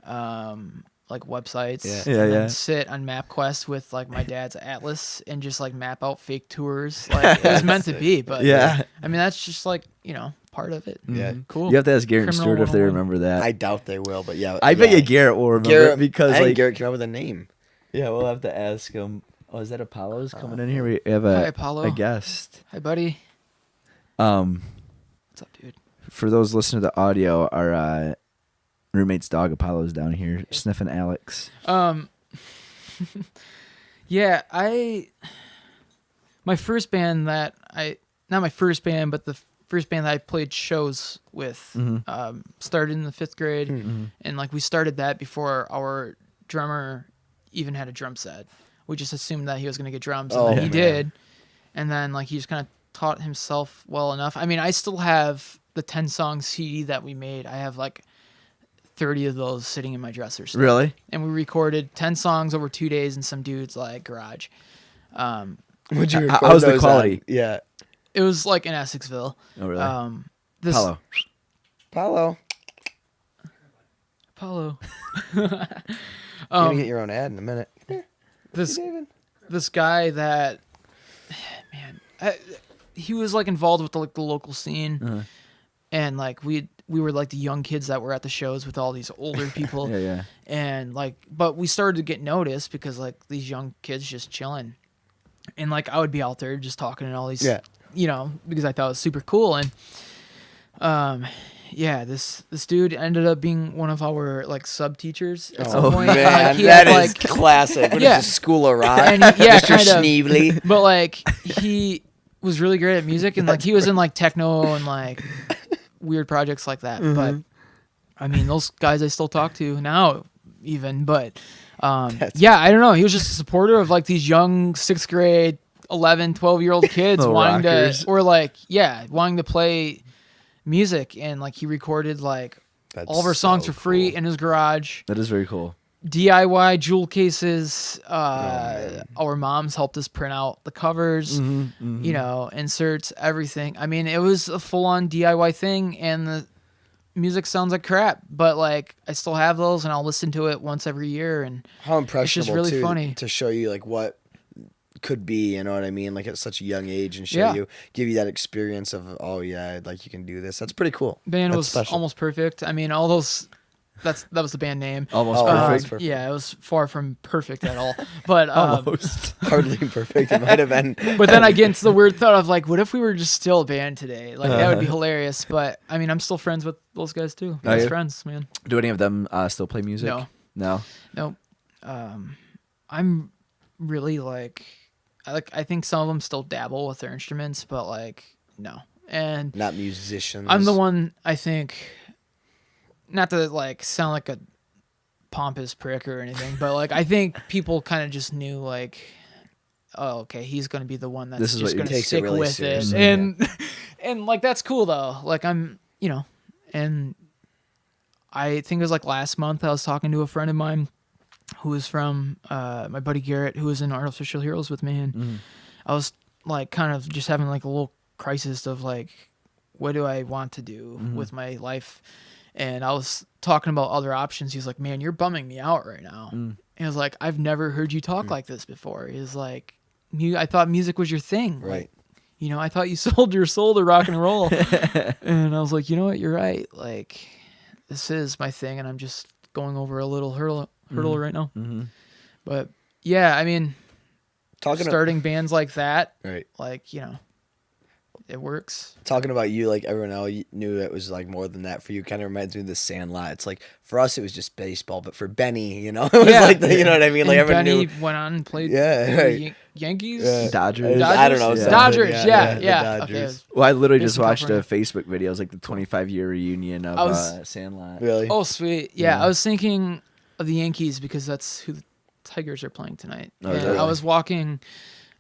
like websites. Yeah. Yeah, and then yeah. sit on MapQuest with like my dad's atlas and just like map out fake tours. Like it was meant to be, but Yeah. I mean that's just like part of it. Yeah. Cool. You have to ask Garrett and Criminal Stuart if they 101. remember that. I doubt they will, but yeah. I bet yeah. you Garrett will remember Garrett it because I think like Garrett came up with a name. yeah, we'll have to ask him. Oh, is that Apollo's coming in here? We have Hi, a Apollo. a guest. Hi, buddy. What's up, dude? For those listening to the audio, our roommate's dog Apollo's down here sniffing Alex. Yeah, my first band that not my first band, but the first band that I played shows with, started in the 5th grade, and like we started that before our drummer even had a drum set. We just assumed that he was gonna get drums, and Oh, then he man. did, and then like he just kind of taught himself well enough. I mean, I still have the 10-song CD that we made. I have like 30 of those sitting in my dresser still. Really? And we recorded 10 songs over 2 days in some dude's like garage. Would you record How's the those quality? on? Yeah. It was like in Essexville. Oh really? This Apollo. Apollo. Apollo. You're gonna get your own ad in a minute. Here, This David. this guy that he was like involved with the local scene, and like we were like the young kids that were at the shows with all these older people. Yeah. And like, but we started to get noticed because like these young kids just chilling, and like I would be out there just talking and all these, Yeah. because I thought it was super cool. And yeah, this dude ended up being one of our like sub teachers at some point. And, Man, like, he that had, is classic. What is Yeah. this, School of Rock? And yeah, Mr. kind of. Schneebly. But like he was really great at music, and like he was in like techno and like weird projects like that. But I mean, those guys I still talk to now, even. But yeah, I don't know. He was just a supporter of like these young 6th grade, 11, 12-year-old kids Little wanting rockers. to, or wanting to play music, and like he recorded like That's all of our songs so for free cool. in his garage. That is very cool. DIY jewel cases. man. Our moms helped us print out the covers, inserts, everything. I mean, it was a full-on DIY thing, and the music sounds like crap, but like I still have those, and I'll listen to it once every year. And How impressionable really too, funny. to show you like what could be, you know what I mean? Like at such a young age, and show Yeah. give you that experience of, oh yeah, like you can do this. That's pretty cool. band That's was special. almost perfect. I mean, all those. That was the band name. Almost Oh, perfect. perfect. Yeah, it was far from perfect at all. But Almost. Hardly perfect. It might have been. but then I get into the weird thought of like, what if we were just still a band today? Like that would be hilarious. But I mean, I'm still friends with those guys too. Best you? friends, man. Do any of them still play music? No. No. Nope. I'm really like, I think some of them still dabble with their instruments, but like no. And Not musicians. I'm the one, I think, not to like sound like a pompous prick or anything, but like I think people kind of just knew like, oh, okay, he's gonna be the one that's This is just what you- gonna Takes it stick really with seriously, it, and and like that's cool though. Like I'm, and I think it was like last month I was talking to a friend of mine who was from my buddy Garrett, who was in Artificial Heroes with me, and I was like kind of just having like a little crisis of like, what do I want to do with my life? And I was talking about other options. He was like, man, you're bumming me out right now. And I was like, I've never heard you talk like this before. He was like, I thought music was your thing. Right. Like, I thought you sold your soul to rock and roll. And I was like, you know what? You're right. Like, this is my thing, and I'm just going over a little hurdle right now. But yeah, I mean, Talking starting bands like that, Right. like, it works. Talking about you, like everyone else knew it was like more than that for you. Kind of reminds me of the Sandlot. It's like for us, it was just baseball, but for Benny, it was like you know what I mean. Like and everyone Benny knew. went on and played Yeah, for the right. Yankees. Dodgers. I don't know. Yeah. something. Dodgers, yeah. the Okay. Dodgers. Well, I literally Based just in watched a California. Facebook video. It was like the 25-year reunion I of was- Sandlot. Really? Oh, sweet. Yeah, Yeah. I was thinking of the Yankees because that's who the Tigers are playing tonight. Oh, and really? I was walking.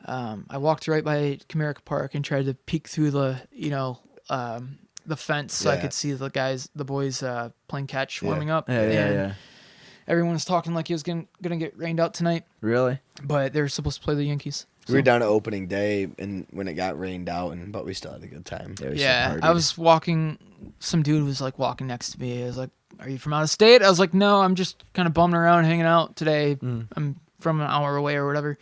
I walked right by Comerica Park and tried to peek through the the fence so I Yeah. could see the boys playing catch, warming up. Yeah, yeah, and yeah. Everyone was talking like it was gonna get rained out tonight, Really? but they were supposed to play the Yankees. We were So- down to opening day, and when it got rained out, but we still had a good time. Yeah, we still Yeah, partied. I was walking. Some dude was like walking next to me. I was like, "Are you from out of state?" I was like, "No, I'm just kind of bumming around, hanging out today. I'm from an hour away or whatever."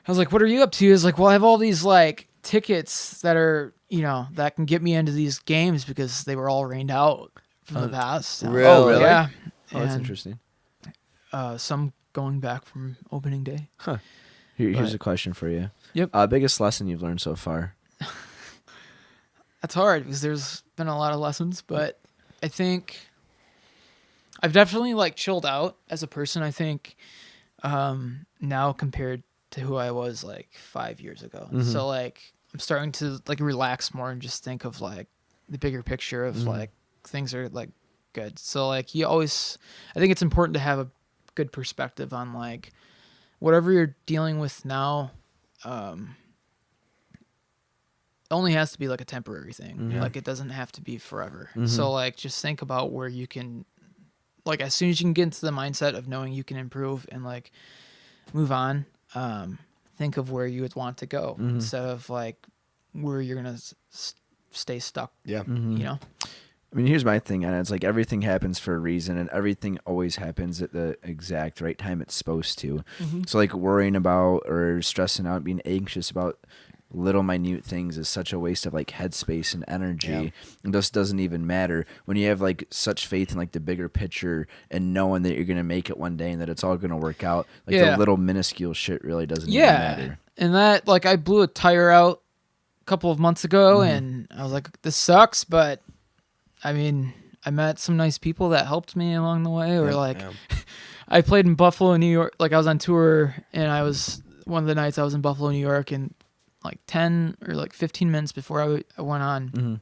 I was like, "What are you up to?" He was like, "Well, I have all these like tickets that are that can get me into these games because they were all rained out from the past." Really? Oh, really? Yeah. Oh, that's And, interesting. Some going back from opening day. Here's But- a question for you. Yep. Biggest lesson you've learned so far? That's hard because there's been a lot of lessons, but I think I've definitely like chilled out as a person. I think now compared to who I was like 5 years ago. So like I'm starting to like relax more and just think of like the bigger picture of like things are like good. So like I think it's important to have a good perspective on like whatever you're dealing with now. Only has to be like a temporary thing. Like it doesn't have to be forever. So like just think about where you can like as soon as you can get into the mindset of knowing you can improve and like move on, think of where you would want to go instead of like where you're going to stay stuck, Yeah. you know? I mean, here's my thing, and it's like everything happens for a reason, and everything always happens at the exact right time it's supposed to. So, like, worrying about or stressing out, being anxious about little minute things is such a waste of like headspace and energy. Yeah. It just doesn't even matter when you have like such faith in like the bigger picture and knowing that you're gonna make it one day and that it's all gonna work out. Like Yeah. the little minuscule shit really doesn't even Yeah. matter. And that, like, I blew a tire out a couple of months ago and I was like, this sucks, but I mean, I met some nice people that helped me along the way. Or like, Yeah. I played in Buffalo, New York. Like, I was on tour, and one of the nights I was in Buffalo, New York, and like 10 or like 15 minutes before I went on,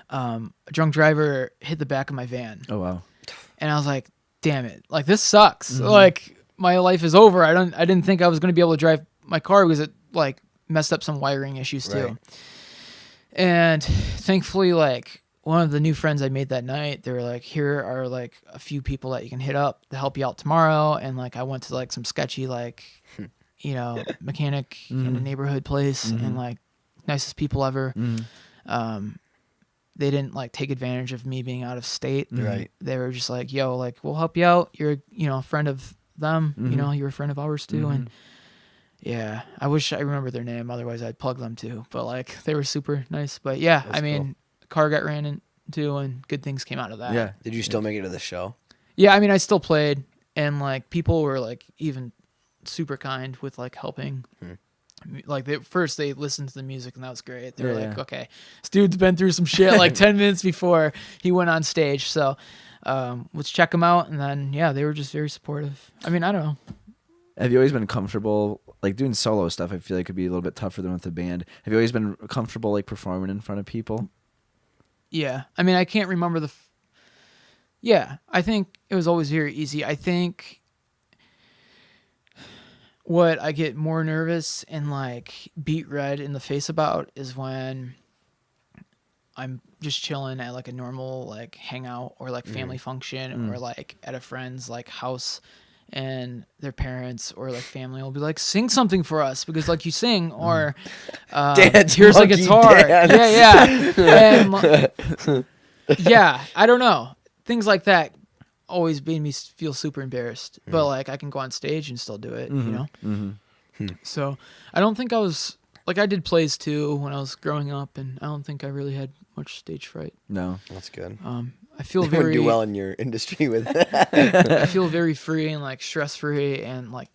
a drunk driver hit the back of my van, Oh wow. and I was like, "Damn it! Like, this sucks. Like, my life is over. I didn't think I was going to be able to drive my car because it like messed up some wiring issues too." Right. And thankfully, like, one of the new friends I made that night, they were like, "Here are like a few people that you can hit up to help you out tomorrow." And like, I went to like some sketchy, like, mechanic in a neighborhood place and like nicest people ever. They didn't like take advantage of me being out of state. Right. They were just like, "Yo, like, we'll help you out. You're, a friend of them, you're a friend of ours too." And yeah, I wish I remember their name. Otherwise I'd plug them too. But like, they were super nice. But yeah, That's I mean, the car got ran into and good things came out of that. Yeah. Did you still make it to the show? Yeah, I mean, I still played, and like people were like even super kind with like helping. Like first they listened to the music and that was great. They were Yeah, like, yeah. "Okay, this dude's been through some shit." Like 10 minutes before he went on stage, so let's check him out. And then yeah, they were just very supportive. I mean, I don't know. Have you always been comfortable like doing solo stuff? I feel like could be a little bit tougher than with a band. Have you always been comfortable like performing in front of people? Yeah, I mean, I can't remember yeah, I think it was always very easy. I think what I get more nervous and like beat red in the face about is when I'm just chilling at like a normal like hangout or like family function or like at a friend's like house, and their parents or like family will be like, "Sing something for us," because like you sing, or Dance, here's a monkey guitar. dance. Yeah. And, yeah, I don't know. Things like that always made me feel super embarrassed. But like I can go on stage and still do it, you know? So I don't think I was like, I did plays too when I was growing up, and I don't think I really had much stage fright. No. That's good. I feel You wouldn't very do well in your industry with I feel very free and like stress free and like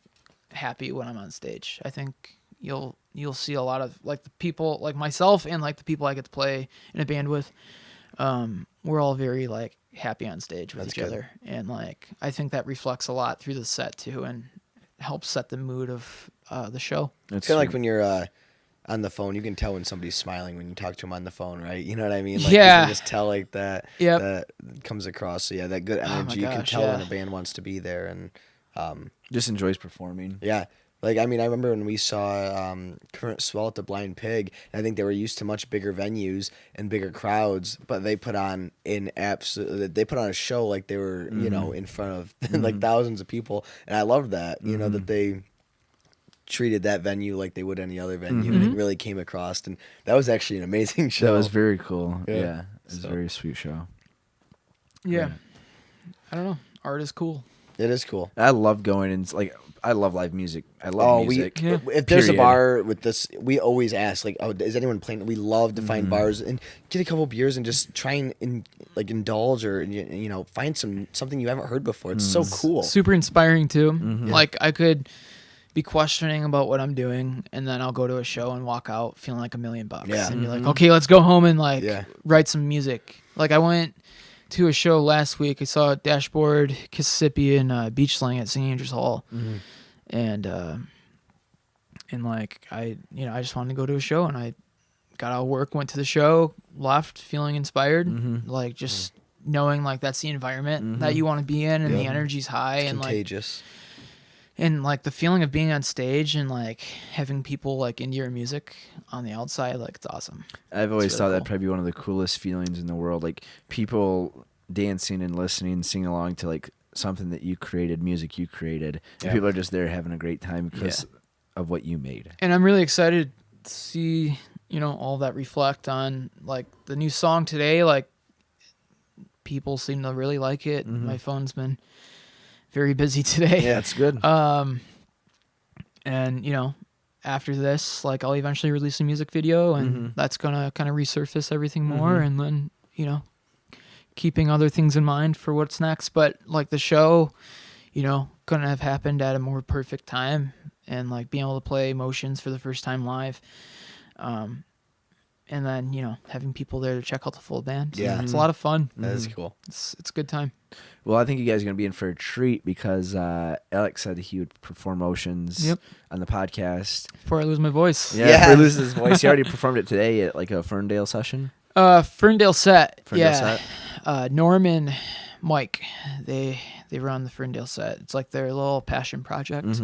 happy when I'm on stage. I think you'll see a lot of like the people like myself and like the people I get to play in a band with. We're all very like happy on stage with each other, and like I think that reflects a lot through the set too, and helps set the mood of the show. It's kind of like when you're on the phone, you can tell when somebody's smiling when you talk to them on the phone, right? You know what I mean? Like, Yeah. you can just tell like that. Yep. That comes across. So yeah, that good energy. You can tell when a band wants to be there, and just enjoys performing. yeah. Like, I mean, I remember when we saw Current Swell at the Blind Pig, and I think they were used to much bigger venues and bigger crowds, but they put on they put on a show like they were, you know, in front of like thousands of people, and I loved that, you know, that they treated that venue like they would any other venue, and it really came across, and that was actually an amazing show. That was very cool. Yeah. Yeah, it was a very sweet show. Yeah. I don't know. Art is cool. It is cool. I love going and like I love live music. I love music. If there's a bar with this, we always ask like, oh, is anyone playing? We love to find bars and get a couple beers and just try and like indulge or you know find something you haven't heard before. It's so cool. Super inspiring too. Like I could be questioning about what I'm doing, and then I'll go to a show and walk out feeling like $1 million and be like, okay, let's go home and like write some music. Like I went to a show last week. I saw Dashboard, Mississippi, and Beach Slang at St. Andrews Hall, and like I just wanted to go to a show, and I got out of work, went to the show, left feeling inspired, like just knowing like that's the environment that you want to be in, and the energy's high, It's and contagious. and like the feeling of being on stage and like having people like into your music on the outside, like it's awesome. I've always really thought that'd cool. probably be one of the coolest feelings in the world. Like people dancing and listening, singing along to like something that you created, music you created. And people are just there having a great time because of what you made. And I'm really excited to see, you know, all that reflect on like the new song today. Like people seem to really like it. My phone's been very busy today. Yeah, it's good. And you know, after this, like I'll eventually release a music video, and that's gonna kind of resurface everything more, and then you know, keeping other things in mind for what's next. But like the show, you know, couldn't have happened at a more perfect time, and like being able to play Emotions for the first time live, and then you know having people there to check out the full band. Yeah. It's a lot of fun. That is cool. It's a good time. Well, I think you guys are going to be in for a treat because Alex said he would perform Motions on the podcast. Before I lose my voice. Yeah, before he loses his voice. He already performed it today at like a Ferndale session. Ferndale set. Ferndale set. Norm and Mike, they run the Ferndale set. It's like their little passion project,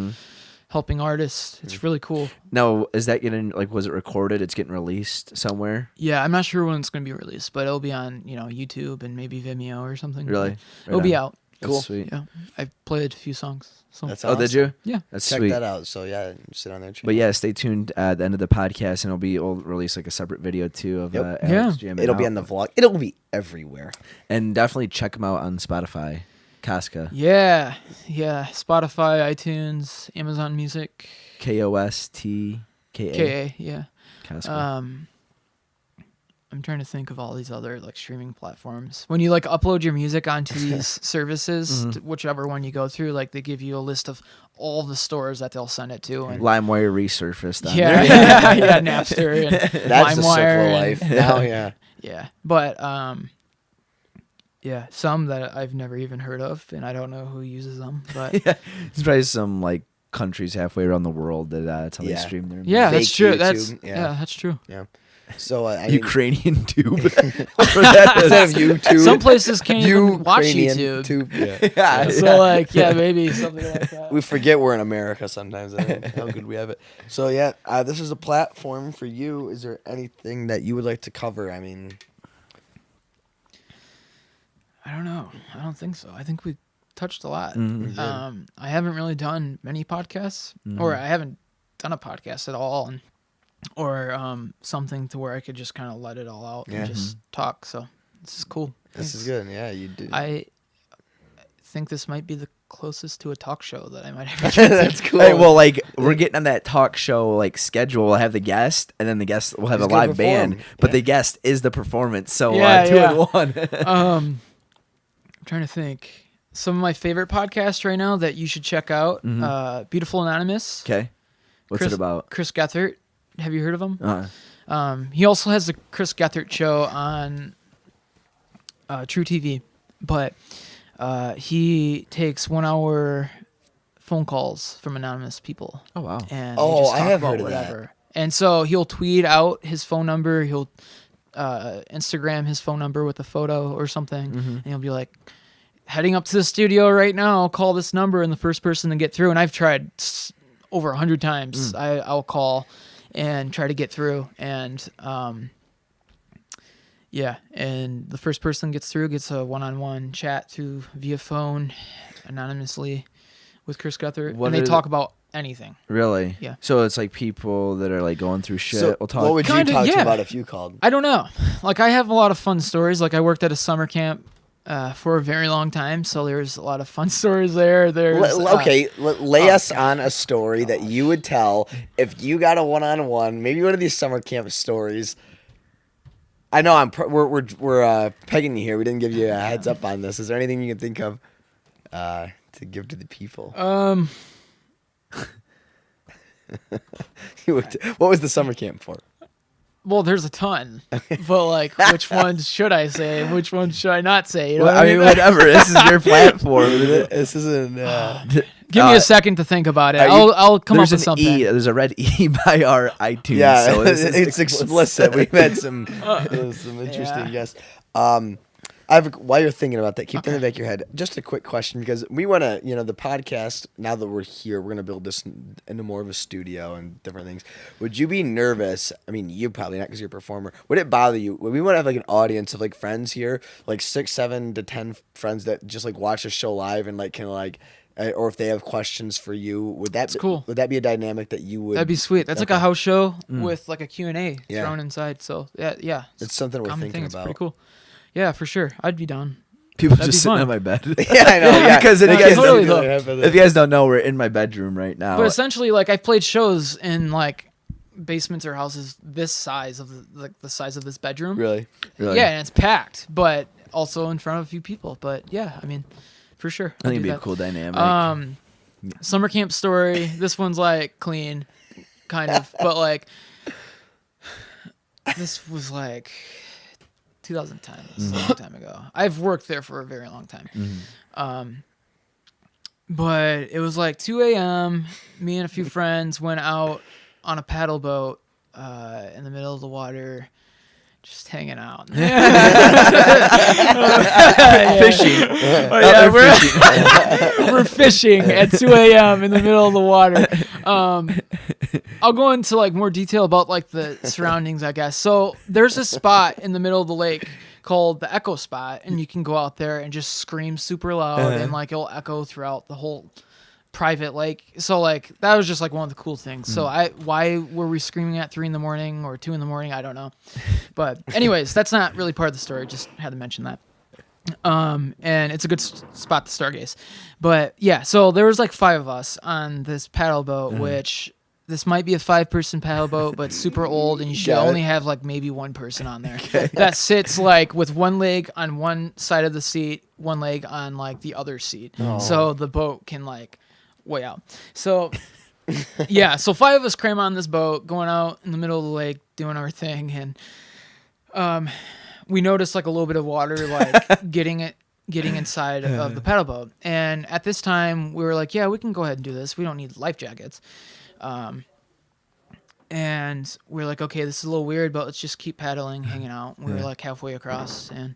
helping artists. It's really cool. Now, is that getting like? Was it recorded? It's getting released somewhere. Yeah, I'm not sure when it's going to be released, but it'll be on YouTube and maybe Vimeo or something. Really? Right It'll be out. That's Cool. sweet. Yeah, I played a few songs. So. That's Oh, did you? Yeah. That's Check sweet. that out. So yeah, sit on there. But yeah, stay tuned at the end of the podcast, and we'll release like a separate video too of Alex jamming It'll be out. on the vlog. It'll be everywhere. And definitely check him out on Spotify, Kostka. Yeah. Spotify, iTunes, Amazon Music. Kostka. KA. Yeah. Kostka. I'm trying to think of all these other like streaming platforms. When you like upload your music onto these services, whichever one you go through, like they give you a list of all the stores that they'll send it to. And LimeWire resurfaced on yeah, there. yeah, Napster and That's the circle LimeWire of life. Now, yeah. Yeah, but yeah, some that I've never even heard of, and I don't know who uses them. But There's probably some like countries halfway around the world that that's how they Yeah. stream their yeah, Fake that's true. YouTube, Yeah, that's true. Yeah. So I mean, Ukrainian tube. instead of YouTube, Some places can't even watch Ukrainian YouTube. tube. yeah. So like, yeah, maybe something like that. We forget we're in America sometimes. I think, how good we have it. So yeah, this is a platform for you. Is there anything that you would like to cover? I mean, I don't know. I don't think so. I think we touched a lot. Mhm. I haven't really done many podcasts, or I haven't done a podcast at all, or something to where I could just kind of let it all out Yeah. and just talk. So this is cool. this is good. Yeah, you do. I think this might be the closest to a talk show that I might ever. That's cool. Hey, well, like we're getting on that talk show like schedule. We'll have the guest, and then the guest will have Who's a gonna live band. perform. But Yeah. the guest is the performance. So Yeah, 2 yeah. in 1. I'm trying to think. Some of my favorite podcasts right now that you should check out. Beautiful Anonymous. Okay. What's it about? Chris Gethert. Have you heard of him? Uh-huh. He also has the Chris Gethert show on True TV, but he takes 1 hour phone calls from anonymous people. Oh wow. And Oh, they just I talk have about heard of that. whatever. And so he'll tweet out his phone number. He'll Instagram his phone number with a photo or something, and he'll be like, "Heading up to the studio right now. Call this number," and the first person to get through. And I've tried over 100 times. I'll call and try to get through, and yeah, and the first person gets through gets a one-on-one chat via phone anonymously with Chris Gethert, and they talk about anything. Really? Yeah. So it's like people that are like going through shit. So will talk. what would you Kinda, talk to yeah. about if you called? I don't know. Like, I have a lot of fun stories. Like, I worked at a summer camp for a very long time, so there's a lot of fun stories there. There's Lay us on a story that you would tell if you got a one-on-one. Maybe one of these summer camp stories. I know we're pegging you here. We didn't give you a heads up on this. Is there anything you can think of to give to the people? What was the summer camp for? Well, there's a ton, but like, which ones should I say? And which ones should I not say? You know Well, what I mean, whatever. This is your platform. This isn't. Give me a second to think about it. are you- I'll come up There's with an something. E. There's a red E by our iTunes. Yeah, so this is it's explicit. We've had some interesting guests. While you're thinking about that, keep that in the back of your head. Just a quick question, because we want to, the podcast, now that we're here, we're going to build this into more of a studio and different things. Would you be nervous? I mean, you probably not because you're a performer. Would it bother you? We want to have like an audience of like friends here, like 6, 7 to 10 friends that just like watch the show live and like kind of like, or if they have questions for you, would that be cool. Would that be a dynamic that you would? That'd be sweet. That's like a house show with like a Q&A Yeah. thrown inside. So yeah. It's something we're common thinking thing. It's about. pretty cool. Yeah, for sure. I'd be down. People That'd just be sitting fun. on my bed. Yeah, I know. Yeah, Because if you Yeah, guys totally don't, though. if you guys don't know, we're in my bedroom right now. But essentially, like, I've played shows in like basements or houses this size of the size of this bedroom. Really? Really? Yeah, and it's packed, but also in front of a few people. But yeah, I mean, for sure. I think it'd be a cool dynamic. Summer camp story. This one's like clean, kind of, but like this was like 2010. This is a long time ago. I've worked there for a very long time. But it was like 2 a.m. Me and a few friends went out on a paddle boat in the middle of the water, just hanging out. Fishing. Oh, yeah, we're fishing at 2 a.m. in the middle of the water. I'll go into like more detail about like the surroundings, I guess. So there's a spot in the middle of the lake called the Echo Spot, and you can go out there and just scream super loud, and like it'll echo throughout the whole private lake. So like that was just like one of the cool things. So why were we screaming at 3 a.m. or 2 a.m? I don't know. But anyways, that's not really part of the story. Just had to mention that. And it's a good spot to stargaze. But yeah, so there was like 5 of us on this paddle boat, which this might be a 5-person paddle boat, but super old, and you should only have like maybe 1 person on there that sits like with 1 leg on one side of the seat, 1 leg on like the other seat, so the boat can like way out. So yeah, so 5 of us cram on this boat, going out in the middle of the lake, doing our thing, and we noticed like a little bit of water like getting inside of the paddle boat. And at this time we were like, yeah, we can go ahead and do this. We don't need life jackets. And we're like, okay, this is a little weird, but let's just keep paddling, hanging out. We were like halfway across, and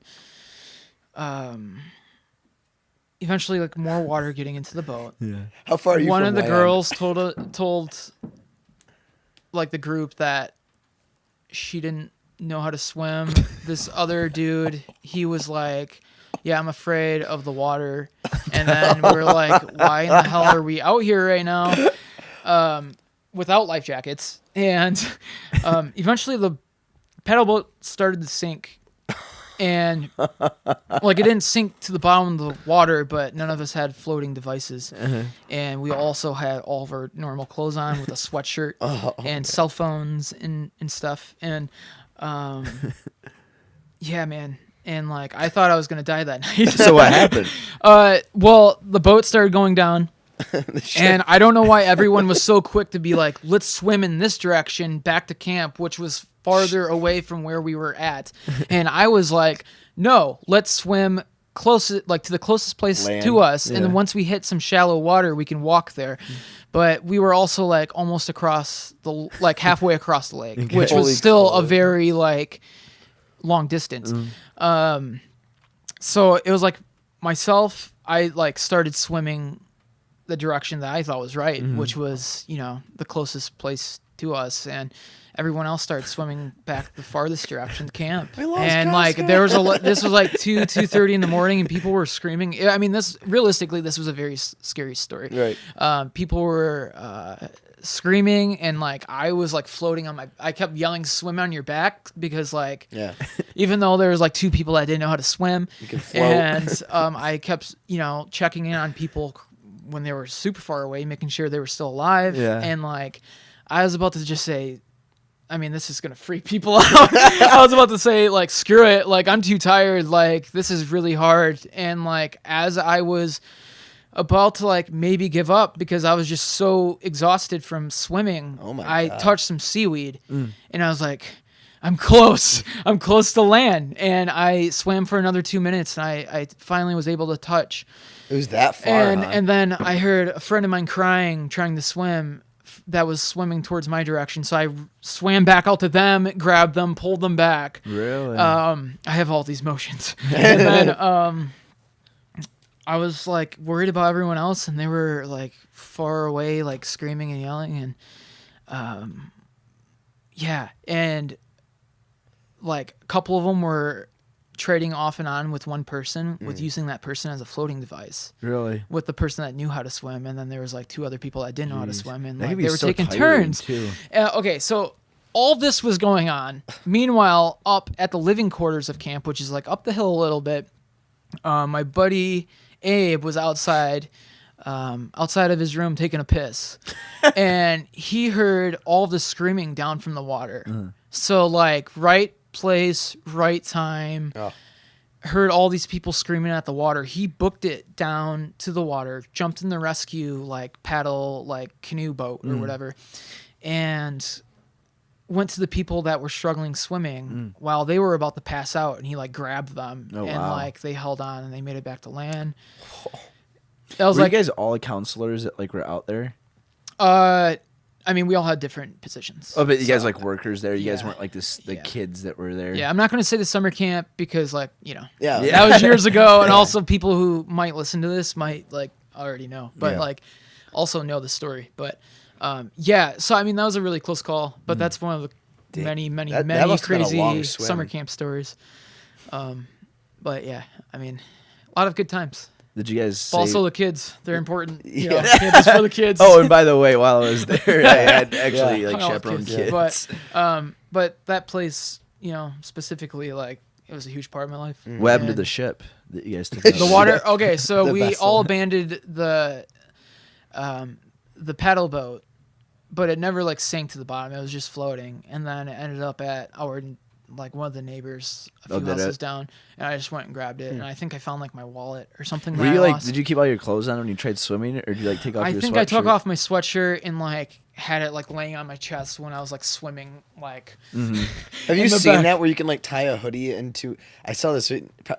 eventually like more water getting into the boat. Yeah. How far are you One from of the land? girls told like the group that she didn't know how to swim. This other dude, he was like, yeah, I'm afraid of the water. And then we're like, why in the hell are we out here right now without life jackets? And eventually the paddle boat started to sink. And like it didn't sink to the bottom of the water, but none of us had floating devices. And we also had all of our normal clothes on with a sweatshirt and cell phones and stuff. And yeah, man. And like I thought I was gonna die that night. So what happened? Well, the boat started going down, And I don't know why everyone was so quick to be like, let's swim in this direction back to camp, which was farther away from where we were at. And I was like, no, let's swim closest, like to the closest place Land. to us. Yeah. And then once we hit some shallow water, we can walk there. But we were also like almost across the, like halfway across the lake, which Holy was still a cow. very like long distance. So it was like myself, I like started swimming the direction that I thought was right, which was, you know, the closest place to us, and everyone else started swimming back the farthest direction to camp. And like there was this was like 2:30 in the morning, and people were screaming. I mean, this realistically, this was a very scary story. Right. People were screaming, and like I was like floating on my. I kept yelling, "Swim on your back," because like Yeah. even though there was like two people that didn't know how to swim, You can float. and I kept, you know, checking in on people when they were super far away, making sure they were still alive. Yeah. And like I was about to just say, I mean, this is gonna freak people out. I was about to say like, screw it, like I'm too tired, like this is really hard. And like as I was about to like maybe give up because I was just so exhausted from swimming, Oh my I God. touched some seaweed, and I was like, I'm close to land. And I swam for another 2 minutes, and I finally was able to touch. It was that far. And huh? and then I heard a friend of mine crying, trying to swim, that was swimming towards my direction. So I swam back out to them, grabbed them, pulled them back. Really? I have all these motions. And then I was like worried about everyone else, and they were like far away, like screaming and yelling, and yeah, and like a couple of them were trading off and on with one person, with using that person as a floating device, Really? with the person that knew how to swim, and then there was like two other people that didn't know how to Jeez. swim, and That like could be they were so taking tiring, turns. too. Okay, so all this was going on. Meanwhile, up at the living quarters of camp, which is like up the hill a little bit, my buddy Abe was outside of his room taking a piss, and he heard all the screaming down from the water. So like right place, right time. Oh. Heard all these people screaming at the water. He booked it down to the water, jumped in the rescue like paddle, like canoe boat or whatever, and went to the people that were struggling swimming while they were about to pass out, and he like grabbed them, Oh, and wow. like they held on and they made it back to land. I was Were like, you guys all counselors that like were out there? I mean, we all had different positions. Oh, but you guys So, like workers there. You guys yeah. weren't like this the Yeah. kids that were there. yeah, I'm not going to say the summer camp because like, you know, Yeah. Yeah. that was years ago, and also people who might listen to this might like already know, but Yeah. like also know the story. But yeah, so I mean that was a really close call, but that's one of the many That must have been a crazy long swim. summer camp stories. But yeah, I mean, a lot of good times. Did you guys But say? also the kids, they're important. You know, Yeah. camp is for the kids. Oh, and by the way, while I was there, I had actually Yeah. like Hung out with chaperone kids. kids. But that place, you know, specifically, like it was a huge part of my life. What happened to And the ship that you guys took? the out? water? Okay, so The we vessel. all abandoned the paddle boat, but it never like sank to the bottom. It was just floating, and then it ended up at our like one of the neighbors a Oh, few did houses it? down, and I just went and grabbed it, and I think I found like my wallet or something. Were that you I like? lost. Did you keep all your clothes on when you tried swimming, or did you like take off I your think sweatshirt? I took off my sweatshirt and like had it like laying on my chest when I was like swimming. Like, Have you in the seen back. that where you can like tie a hoodie into? I saw this.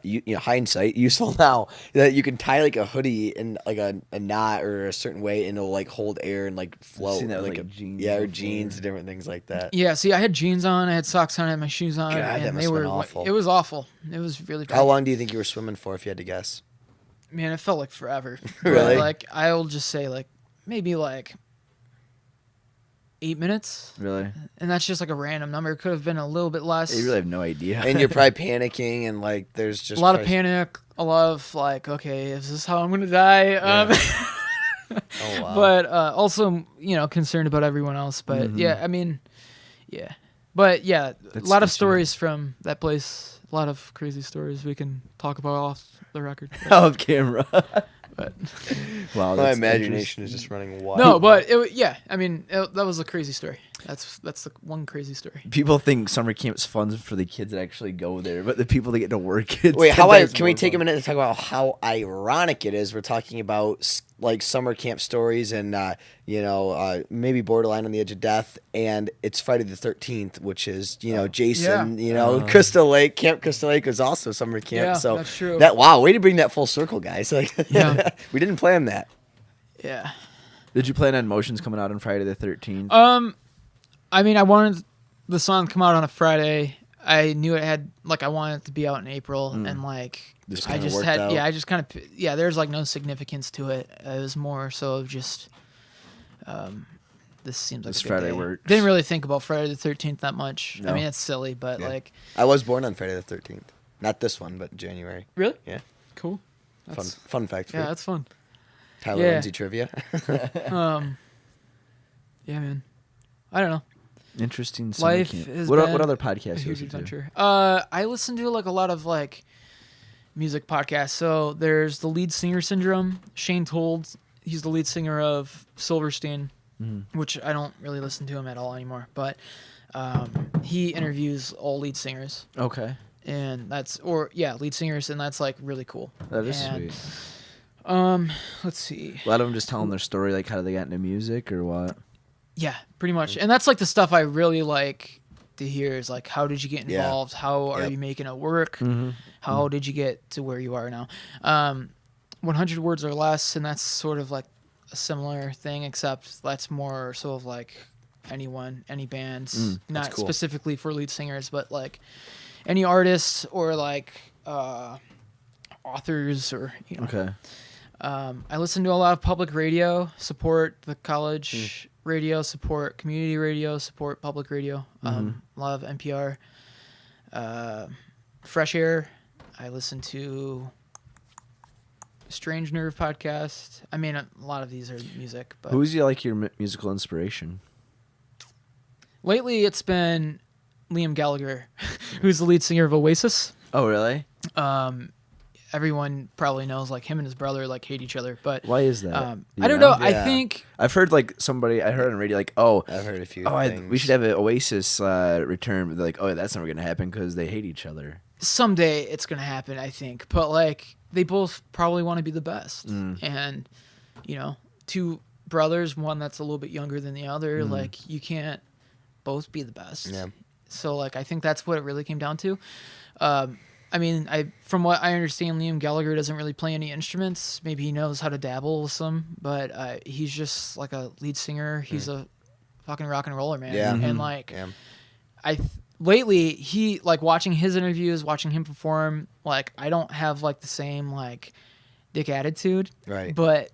You know, hindsight, useful now that you can tie like a hoodie in like a knot or a certain way, and it'll like hold air and like float. seen that with, like like, jeans yeah, or before. jeans, different things like that. yeah, see, I had jeans on, I had socks on, I had my shoes on, God, that and must they have were been awful. It was awful. It was really bad. How long do you think you were swimming for, if you had to guess? Man, it felt like forever. But, Really? like I'll just say like maybe like 8 minutes, Really? and that's just like a random number. It could have been a little bit less. You really have no idea. And you're probably panicking, and like there's just a lot of probably- panic, a lot of like, okay, is this how I'm gonna die? Oh wow. But also, you know, concerned about everyone else. But yeah, I mean, yeah, but yeah, a lot of sketchy. stories from that place. A lot of crazy stories we can talk about off the record. off camera. But Wow, my that's imagination is just running wild. no, but yeah, I mean, that was a crazy story. That's the one crazy story. People think summer camp's fun for the kids that actually go there, but the people that get to work, it's Wait, 10 times can we more take a fun. minute to talk about how ironic it is? We're talking about like summer camp stories and maybe borderline on the edge of death, and it's Friday the 13th, which is Jason, Crystal Lake, Camp Crystal Lake was also summer camp. Yeah, So that's true. Way to bring that full circle, guys. Like, Yeah. we didn't plan that. Yeah. Did you plan on Motions coming out on Friday the 13th? I mean, I wanted the song to come out on a Friday. I knew it had I wanted it to be out in April, and Just I kinda just worked had out. I just kind of there's no significance to it. It was more so of just this seems like This a good Friday day. works. Didn't really think about Friday the 13th that much. No. I mean, it's silly, but Yeah. I was born on Friday the 13th. Not this one, but January. really Yeah. cool. Fun fact for Yeah, you. that's fun. Tyler yeah. Lindsay trivia. Yeah, man. I don't know. Interesting summer Life camp. has What been other a podcasts you huge listen to? adventure. I listen to a lot of music podcasts. So there's the Lead Singer Syndrome. Shane Told, he's the lead singer of Silverstein, which I don't really listen to him at all anymore. But he interviews all lead singers, Okay. and lead singers, and that's really cool. That is And, sweet. Let's see. A lot of them just telling their story, like how they got into music or what. Yeah, pretty much. And that's the stuff I really like to hear is how did you get Yeah. involved? How are Yep. you making it work? Mm-hmm. How did you get to where you are now? 100 words or less, and that's sort of a similar thing, except that's more sort of any bands, not cool. specifically for lead singers, but any artists or authors or Okay. I listen to a lot of public radio, support the college radio, support community radio, support public radio. A lot of NPR. Fresh Air. I listen to Strange Nerve podcast. I mean, a lot of these are music, but Who's your musical inspiration? lately it's been Liam Gallagher, who's the lead singer of Oasis. Oh, really? Everyone probably knows him and his brother hate each other, but Why is that? I don't know. Yeah. I think I've heard I heard on radio I've heard a few things. we should have an Oasis return. They're like, oh, that's never gonna happen because they hate each other. someday it's gonna happen. I think, but they both probably want to be the best, and two brothers, one that's a little bit younger than the other. You can't both be the best. Yeah. So I think that's what it really came down to. I mean, from what I understand, Liam Gallagher doesn't really play any instruments. Maybe he knows how to dabble with some, but he's just a lead singer. He's a fucking rock and roller, man. Yeah. And Yeah. lately he watching his interviews, watching him perform. I don't have the same dick attitude, Right. but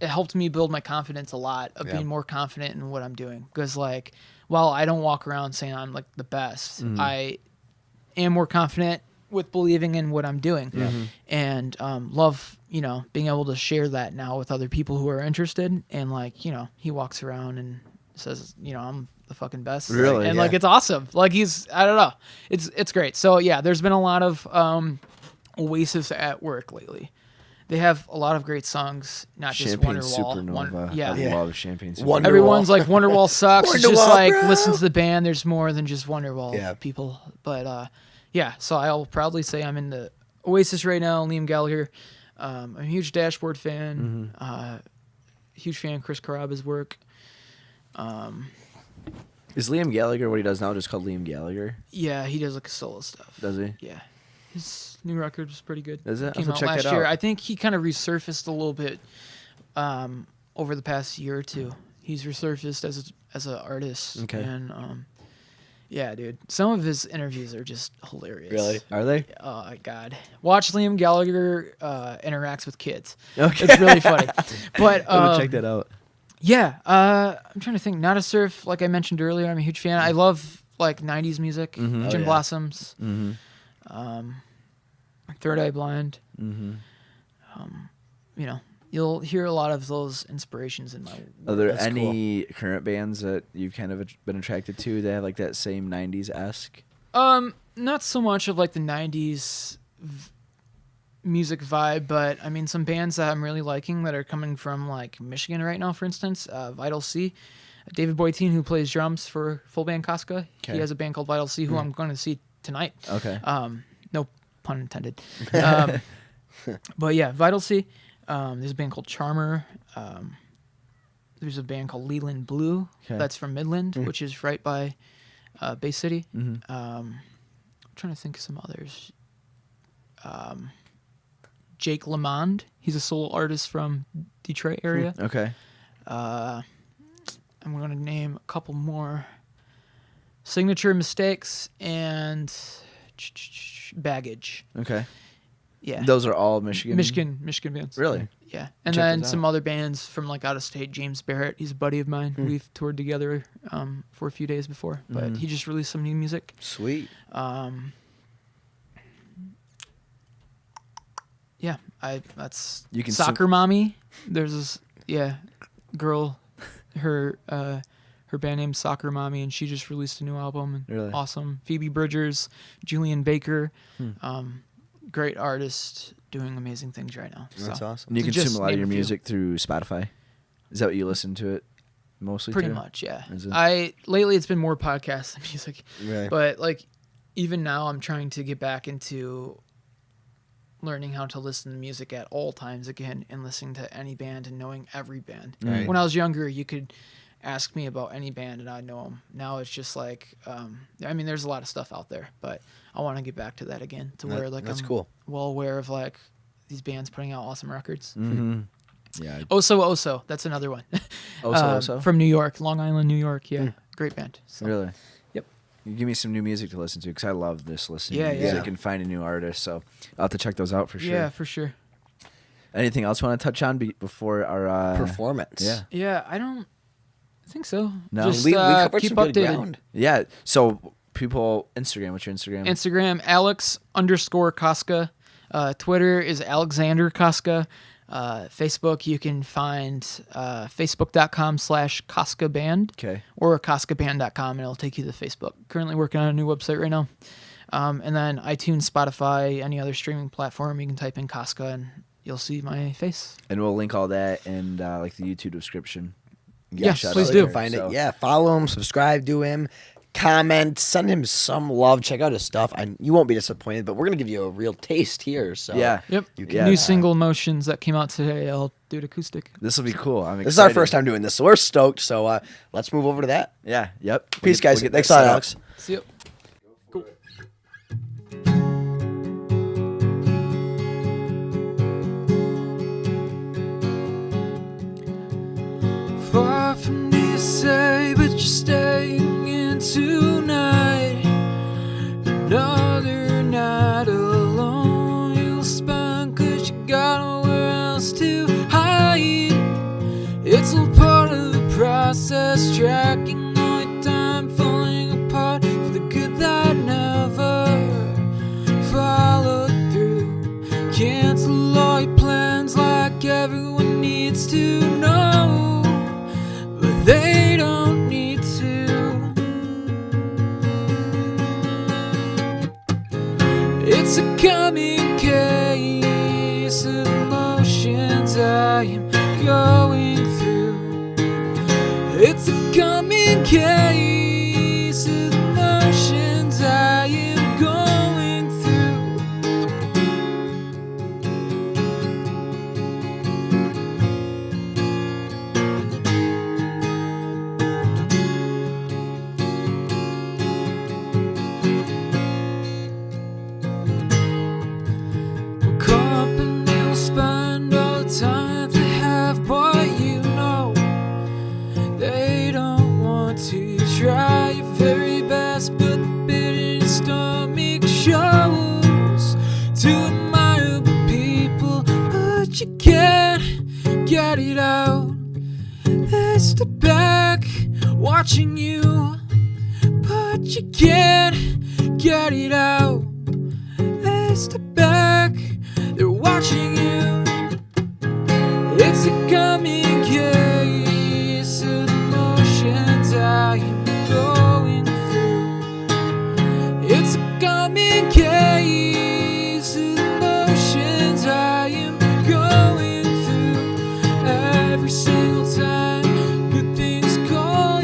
it helped me build my confidence a lot of Yeah. being more confident in what I'm doing. Because while I don't walk around saying I'm the best, I am more confident with believing in what I'm doing, and love being able to share that now with other people who are interested. And he walks around and says I'm the fucking best. Really? And Yeah. it's awesome. He's I don't know. It's great. So yeah, there's been a lot of Oasis at work lately. They have a lot of great songs, not just Champagne Wonderwall. Supernova. Yeah. I love Champagne Supernova. Wonderwall. Everyone's Wonderwall sucks. It's just Wonderwall, bro. listen to the band. There's more than just Wonderwall Yeah. people. But yeah, so I'll proudly say I'm into Oasis right now. Liam Gallagher. I'm a huge Dashboard fan. Huge fan of Chris Caraba's work. Is Liam Gallagher what he does now just called Liam Gallagher? Yeah, he does solo stuff. Does he? Yeah. His new record was pretty good. Is it? Came I'll out check last that year. out. I think he kind of resurfaced a little bit over the past year or two. He's resurfaced as an artist. Okay. And yeah, dude. Some of his interviews are just hilarious. Really? Are they? Oh my god. Watch Liam Gallagher interacts with kids. Okay. It's really funny. But I'm gonna check that out. yeah, I'm trying to think. Not a Surf, like I mentioned earlier, I'm a huge fan. I love 90s music. Mhm. Jim Oh, yeah. Blossoms. Mm-hmm. Third Eye Blind. Mm-hmm. You'll hear a lot of those inspirations in my Are there That's any current bands that you've kind of been attracted to that have that same 90s-esque? Not so much of the 90s music vibe, but I mean some bands that I'm really liking that are coming from Michigan right now, for instance, Vital C. David Boytine, who plays drums for full band Kostka. Okay. He has a band called Vital C, who I'm going to see tonight. Okay. No pun intended. But yeah, Vital C. There's a band called Charmer. There's a band called Leland Blue. Okay. That's from Midland, which is right by Bay City. Mhm. I'm trying to think of some others. Jake Lamond. He's a solo artist from Detroit area. Okay. I'm going to name a couple more. Signature Mistakes and Baggage. Okay. Yeah. Those are all Michigan. Michigan bands. Really? Yeah. And Check then those some out. other bands from like out of state. James Barrett, he's a buddy of mine. We've toured together for a few days before, but he just released some new music. Sweet. Yeah, that's You can Soccer Mommy. There's this girl, her band named Soccer Mommy, and she just released a new album. And Really? awesome. Phoebe Bridgers, Julian Baker, great artist doing amazing things right now. That's So, awesome. And you to consume just a lot of name your a few. music through Spotify. Is that what you listen to it mostly? Pretty to? much, yeah. Is it? Lately it's been more podcasts than music, Right. but like even now I'm trying to get back into learning how to listen to music at all times again and listening to any band and knowing every band. Right. When I was younger, you could ask me about any band and I'd know them. Now it's just like, there's a lot of stuff out there, but I want to get back to that again, to where like that's I'm cool. well aware of like these bands putting out awesome records. Mm-hmm. Yeah. Oso, that's another one. Oso? From New York, Long Island, New York. Yeah, great band. So. Really? Yep. You give me some new music to listen to because I love this listening Yeah, to music yeah. and finding new artists. So I'll have to check those out for sure. Yeah, for sure. Anything else you want to touch on before our Performance. Yeah. Yeah, I don't think so. No. Just We covered keep some good updated. ground. Yeah. So people, Instagram. What's your Instagram? Instagram, Alex_Kostka. Twitter is Alexander Kostka. Facebook, you can find facebook.com/Kostka Band Okay. or KoskaBand.com, and it'll take you to Facebook. Currently working on a new website right now. And then iTunes, Spotify, any other streaming platform, you can type in Kostka and you'll see my face. And we'll link all that and like the YouTube description. Yes, shout please out do. there, Find so. it. Yeah. Follow him. Subscribe to him. Comment. Send him some love. Check out his stuff. You won't be disappointed, but we're gonna give you a real taste here. So Yeah. Yep. You Yeah. New single Motions that came out today. I'll do it acoustic. This will be cool. I'm excited. This is our first time doing this, so we're stoked. So let's move over to that. Yeah. Yep. Peace, guys. We'll get Thanks that a lot, set up. Alex. See you. Far from me to say, but you're staying in tonight. Another night alone you'll spend, 'cause you got nowhere else to hide. It's all part of the process, tracking all your time, falling apart for the good that never followed through. Cancel all your plans like everyone needs to know, but they don't need to. It's a coming case of emotions I am going through. It's a coming case of emotions I am going through. Company will spend all the time they have, but you know they don't want to. Try your very best, but the bitter stomach shows. Two admirable people, but you can't get it out. They step back, watching you, but you can't get it out. They step back, they're watching you. It's a coming case of emotions I am going through. It's a coming case of emotions I am going through. Every single time good things call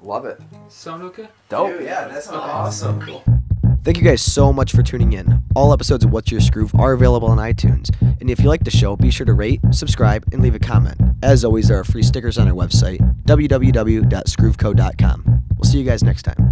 Love it. Sound okay? Dope. Dude, yeah, that's awesome. Cool. Thank you guys so much for tuning in. All episodes of What's Your Skroove are available on iTunes. And if you like the show, be sure to rate, subscribe, and leave a comment. As always, there are free stickers on our website, www.skrooveko.com. We'll see you guys next time.